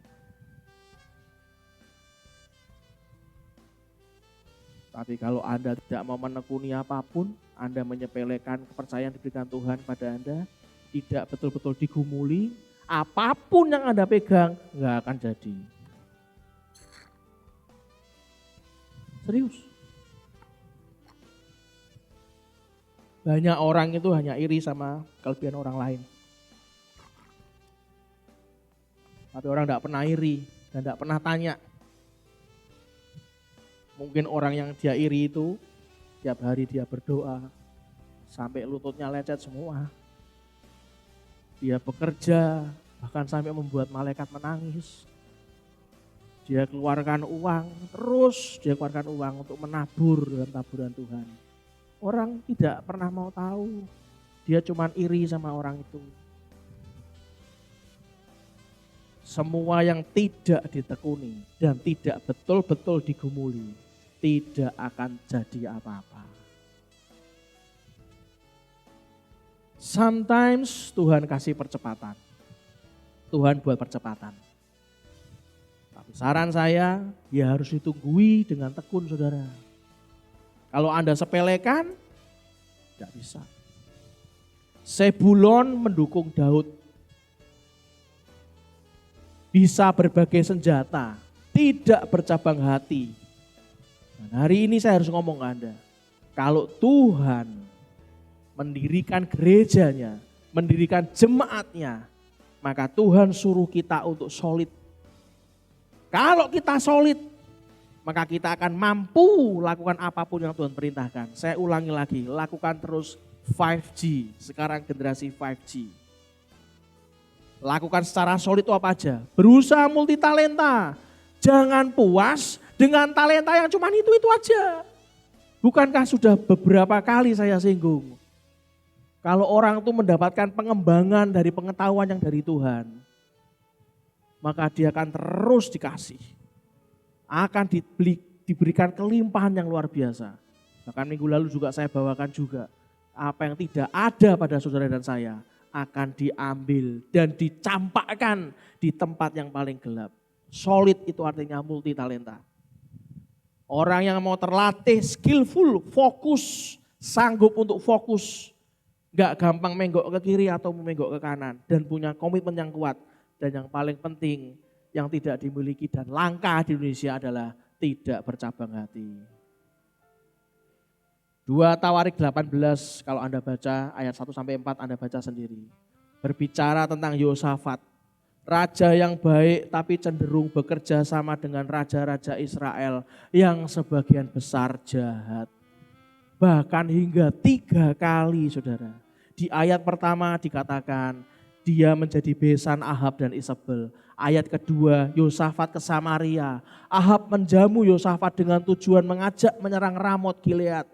Tapi kalau Anda tidak mau menekuni apapun, Anda menyepelekan kepercayaan diberikan Tuhan pada Anda, tidak betul-betul digumuli, apapun yang Anda pegang nggak akan jadi. Serius. Banyak orang itu hanya iri sama kelebihan orang lain. Tapi orang tidak pernah iri dan tidak pernah tanya. Mungkin orang yang dia iri itu tiap hari dia berdoa sampai lututnya lecet semua. Dia bekerja bahkan sampai membuat malaikat menangis. Dia keluarkan uang, terus dia keluarkan uang untuk menabur dalam taburan Tuhan. Orang tidak pernah mau tahu, dia cuma iri sama orang itu. Semua yang tidak ditekuni dan tidak betul-betul digumuli, tidak akan jadi apa-apa. Sometimes Tuhan kasih percepatan. Tuhan buat percepatan. Tapi saran saya, ya harus ditunggui dengan tekun saudara. Kalau Anda sepelekan, tidak bisa. Sebulon mendukung Daud. Bisa berbagai senjata, tidak bercabang hati. Dan hari ini saya harus ngomong ke Anda. Kalau Tuhan mendirikan gerejanya, mendirikan jemaatnya, maka Tuhan suruh kita untuk solid. Kalau kita solid, maka kita akan mampu lakukan apapun yang Tuhan perintahkan. Saya ulangi lagi, lakukan terus 5G, sekarang generasi 5G. Lakukan secara solid itu apa aja? Berusaha multi talenta. Jangan puas dengan talenta yang cuma itu aja. Bukankah sudah beberapa kali saya singgung? Kalau orang itu mendapatkan pengembangan dari pengetahuan yang dari Tuhan, maka dia akan terus dikasih. Akan diberikan kelimpahan yang luar biasa. Bahkan minggu lalu juga saya bawakan juga. Apa yang tidak ada pada saudara dan saya akan diambil dan dicampakkan di tempat yang paling gelap. Solid itu artinya multi talenta. Orang yang mau terlatih skillful, fokus, sanggup untuk fokus. Gak gampang menggok ke kiri atau menggok ke kanan. Dan punya komitmen yang kuat. Dan yang paling penting yang tidak dimiliki dan langka di Indonesia adalah tidak bercabang hati. 2 Tawarik 18 kalau Anda baca ayat 1-4 Anda baca sendiri. Berbicara tentang Yosafat. Raja yang baik tapi cenderung bekerja sama dengan raja-raja Israel yang sebagian besar jahat. Bahkan hingga 3 kali saudara. Di ayat pertama dikatakan dia menjadi besan Ahab dan Isabel. Ayat kedua Yosafat ke Samaria. Ahab menjamu Yosafat dengan tujuan mengajak menyerang Ramot Gilead.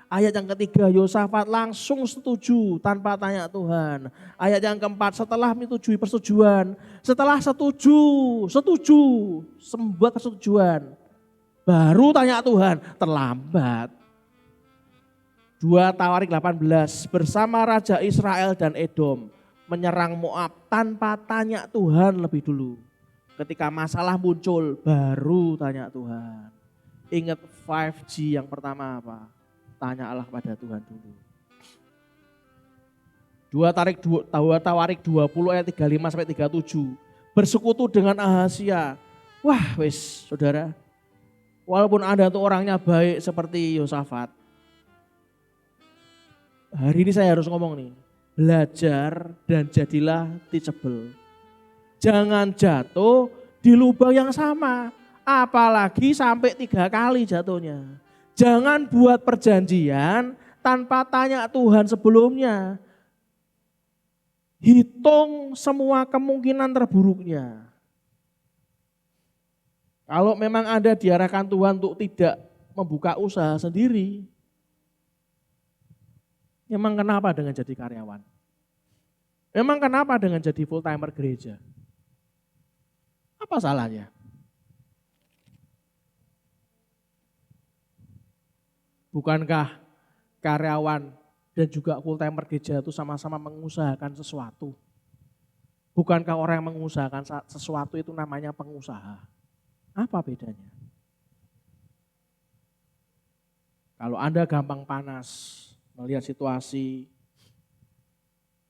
Ayat yang ketiga Yosafat langsung setuju tanpa tanya Tuhan. Ayat yang keempat setelah menyetujui persetujuan. Setelah setuju, membuat persetujuan. Baru tanya Tuhan, terlambat. 2 Tawarik 18 bersama Raja Israel dan Edom menyerang Moab tanpa tanya Tuhan lebih dulu. Ketika masalah muncul baru tanya Tuhan. Ingat 5G yang pertama apa? Tanya Allah pada Tuhan dulu. 2 Tawarik 20 ayat 35-37. Bersekutu dengan Ahasia. Wah wis saudara. Walaupun Anda tuh orangnya baik seperti Yosafat. Hari ini saya harus ngomong nih. Belajar dan jadilah teachable. Jangan jatuh di lubang yang sama. Apalagi sampai 3 kali jatuhnya. Jangan buat perjanjian tanpa tanya Tuhan sebelumnya. Hitung semua kemungkinan terburuknya. Kalau memang Anda diarahkan Tuhan untuk tidak membuka usaha sendiri, memang kenapa dengan jadi karyawan? Memang kenapa dengan jadi full timer gereja? Apa salahnya? Bukankah karyawan dan juga full timer gereja itu sama-sama mengusahakan sesuatu? Bukankah orang yang mengusahakan sesuatu itu namanya pengusaha? Apa bedanya? Kalau Anda gampang panas, melihat situasi,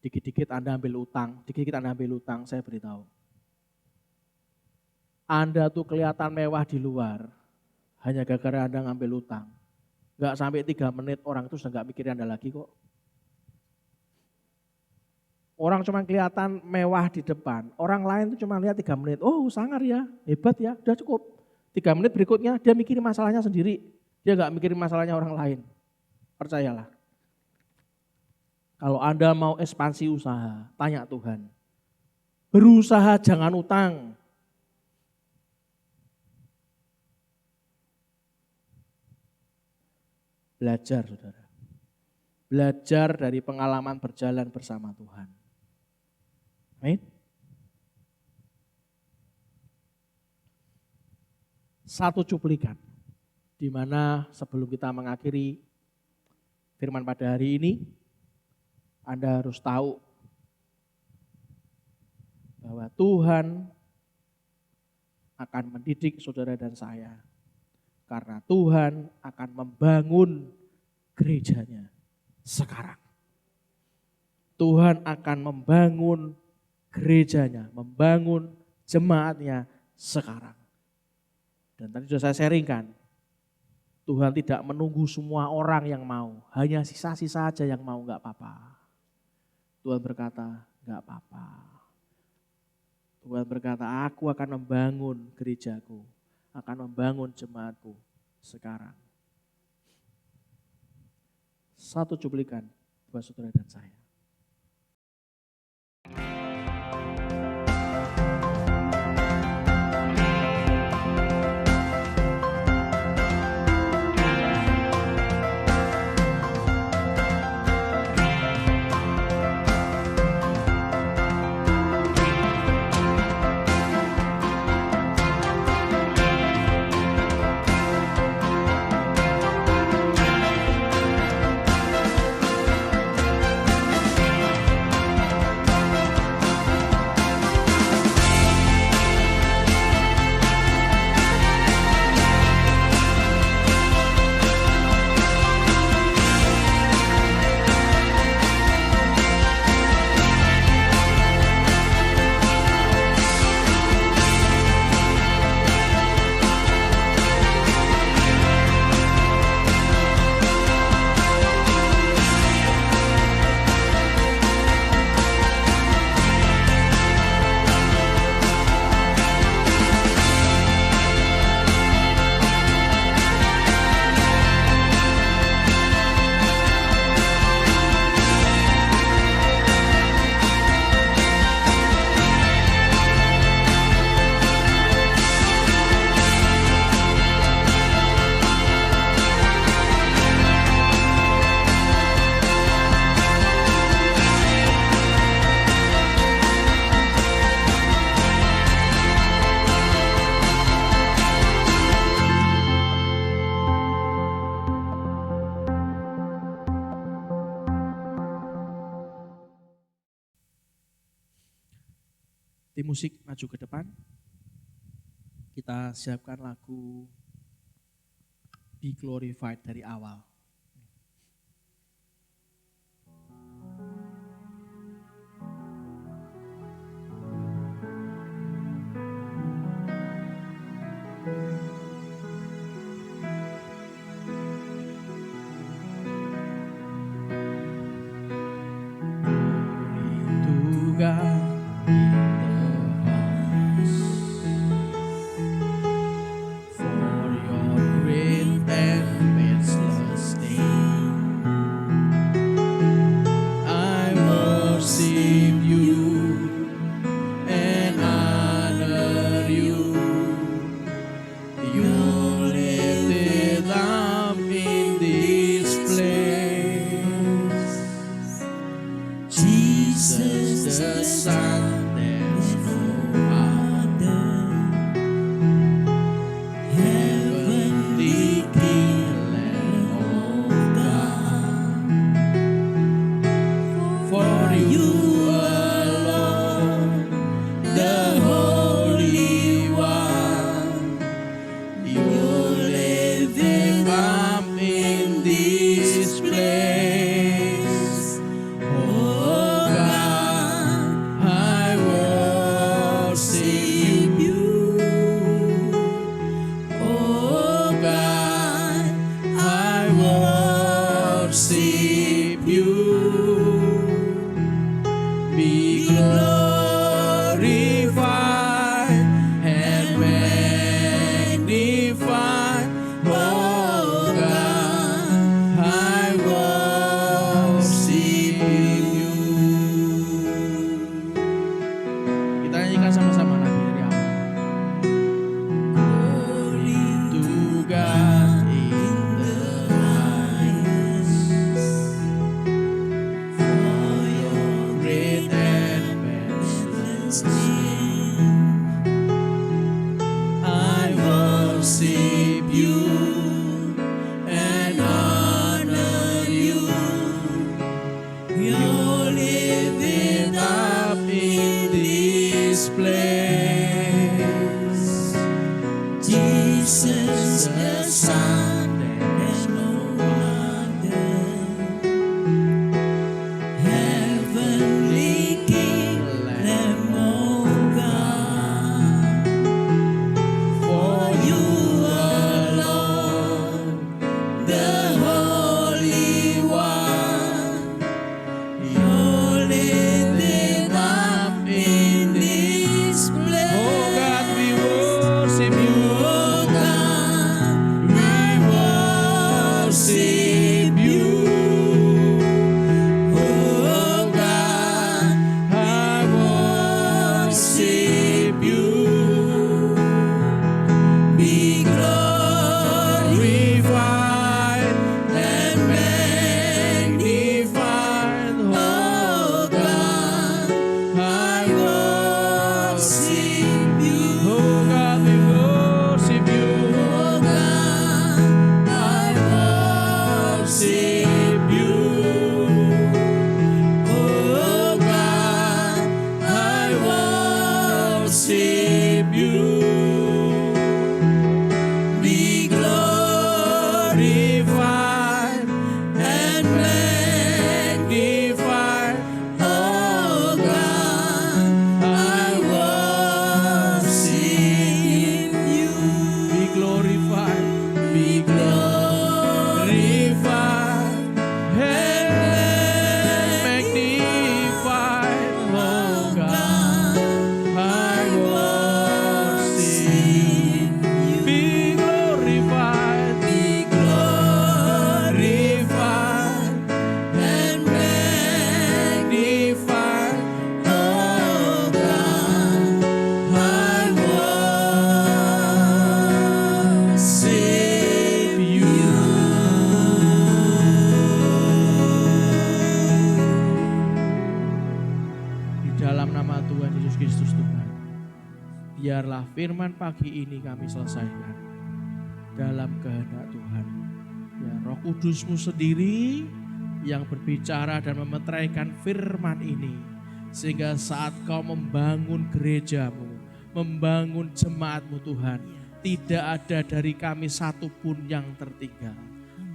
dikit-dikit Anda ambil utang, saya beritahu. Anda tuh kelihatan mewah di luar, hanya gara-gara Anda ngambil utang. Enggak sampai 3 menit orang itu sudah enggak mikirin Anda lagi kok. Orang cuma kelihatan mewah di depan, orang lain tuh cuma lihat 3 menit, oh sangar ya, hebat ya, udah cukup. 3 menit berikutnya dia mikirin masalahnya sendiri, dia enggak mikirin masalahnya orang lain. Percayalah. Kalau Anda mau ekspansi usaha, tanya Tuhan. Berusaha jangan utang. Belajar, saudara. Belajar dari pengalaman berjalan bersama Tuhan. Amin. Satu cuplikan, di mana sebelum kita mengakhiri firman pada hari ini, Anda harus tahu bahwa Tuhan akan mendidik saudara dan saya. Karena Tuhan akan membangun gerejanya sekarang. Tuhan akan membangun gerejanya, membangun jemaatnya sekarang. Dan tadi sudah saya sharingkan, Tuhan tidak menunggu semua orang yang mau, hanya sisa-sisa aja yang mau, enggak apa-apa. Tuhan berkata, enggak apa-apa. Tuhan berkata, aku akan membangun gerejaku, akan membangun jemaatku sekarang. Satu cuplikan buat saudara dan saya. Tim musik maju ke depan. Kita siapkan lagu Be Glorified dari awal. worship you. Be glorified and magnified, oh God, I worship you. Kita nyanyikan sama-sama lagi dari awal. Glory to God in the highest, for your great and matchless name. I worship you and honor you. You're living up in this place. Jesus the Son, there's no other. Heavenly King, Lamb of God. For you alone, the Holy One. You're living up in this place. Oh God, we worship you. Oh God, we worship you. Oh God, I worship you. Be glorified and magnified, oh God, I worship you. Oh God, we worship you. Oh God, I worship you. Oh God, I worship you. Be glorified and magnified, oh God, I worship you. Be glorified, be glorified and magnified, oh God, I worship you. Be glorified, be glorified and magnified, oh God, I worship you. Di dalam nama Tuhan Yesus Kristus Tuhan, biarlah firman pagi ini kami selesaikan dalam kehendak Tuhan. Ya, Roh Kudus-Mu sendiri yang berbicara dan memeteraikan firman ini, sehingga saat Kau membangun gereja-Mu, membangun jemaat-Mu Tuhan, tidak ada dari kami satupun yang tertinggal.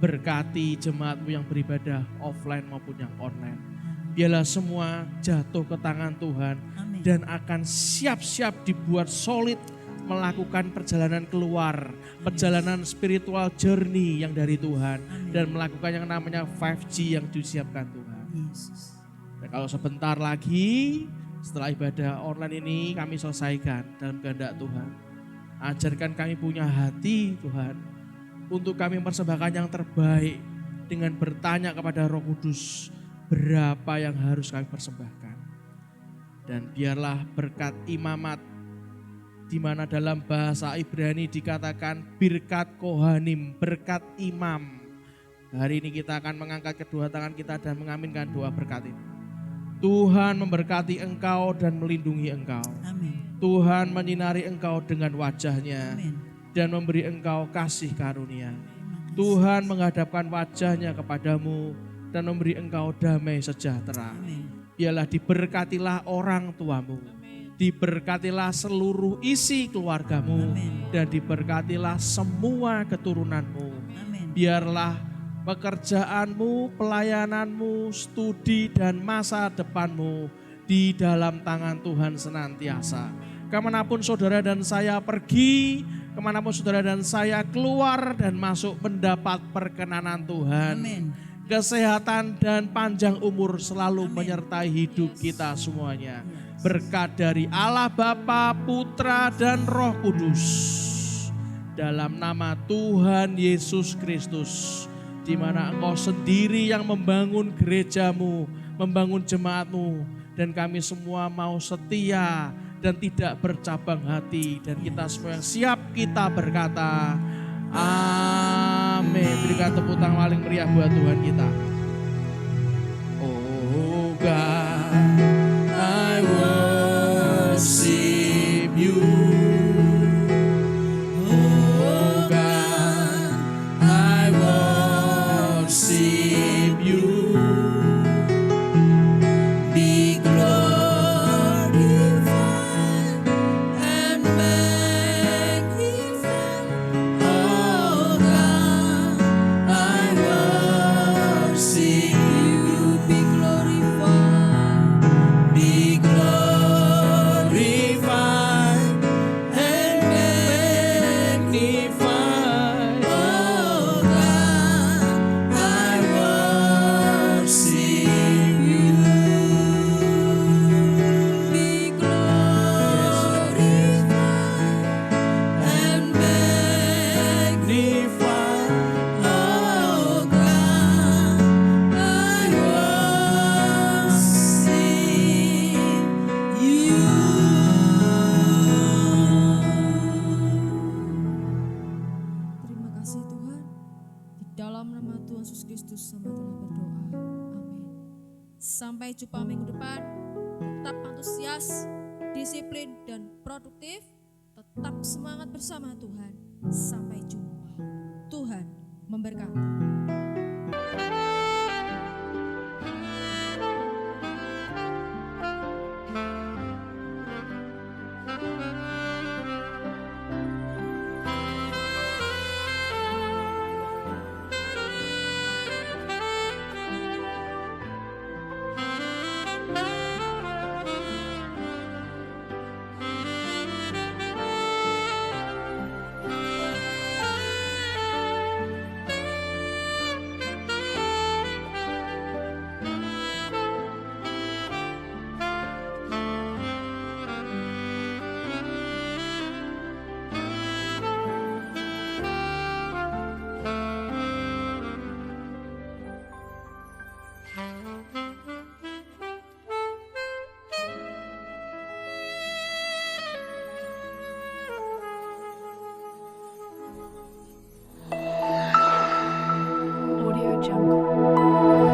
Berkati jemaat-Mu yang beribadah offline maupun yang online. Biarlah semua jatuh ke tangan Tuhan dan akan siap-siap dibuat solid melakukan perjalanan keluar, perjalanan spiritual journey yang dari Tuhan, dan melakukan yang namanya 5G yang disiapkan Tuhan. Dan kalau sebentar lagi setelah ibadah online ini kami selesaikan dalam kehendak Tuhan, ajarkan kami punya hati Tuhan untuk kami mempersembahkan yang terbaik dengan bertanya kepada Roh Kudus berapa yang harus kami persembahkan. Dan biarlah berkat imamat, di mana dalam bahasa Ibrani dikatakan birkat kohanim, berkat imam. Hari ini kita akan mengangkat kedua tangan kita dan mengaminkan doa berkat ini. Tuhan memberkati engkau dan melindungi engkau. Amin. Tuhan menyinari engkau dengan wajahnya Amin. dan memberi engkau kasih karunia. Tuhan menghadapkan wajahnya kepadamu dan memberi engkau damai sejahtera. Amin. Biarlah diberkatilah orang tuamu, diberkatilah seluruh isi keluargamu, Amin. dan diberkatilah semua keturunanmu. Amin. Biarlah pekerjaanmu, pelayananmu, studi dan masa depanmu di dalam tangan Tuhan senantiasa. Kemanapun saudara dan saya pergi, kemanapun saudara dan saya keluar dan masuk mendapat perkenanan Tuhan. Amin. kesehatan dan panjang umur selalu menyertai hidup kita semuanya. Berkat dari Allah Bapa, Putra, dan Roh Kudus. Dalam nama Tuhan Yesus Kristus, di mana Engkau sendiri yang membangun gerejamu, membangun jemaatmu, dan kami semua mau setia dan tidak bercabang hati, dan kita semua yang siap kita berkata, amin. Berikan tepuk tangan paling meriah buat Tuhan kita. Oh God, I worship you. Oh God, I worship you. Be glorified and magnified. Oh God, I worship you. Be glorified. Be glorified and magnified. Oh God, I worship you. Be glorified and magnified. Oh God, I worship you. Terima kasih Tuhan. Di dalam nama Tuhan Yesus Kristus sama telah berdoa. Amin. Sampai jumpa minggu depan. Tetap antusias, disiplin, dan produktif. Tetap semangat bersama Tuhan. Sampai jumpa. Tuhan memberkati. Audio Jungle.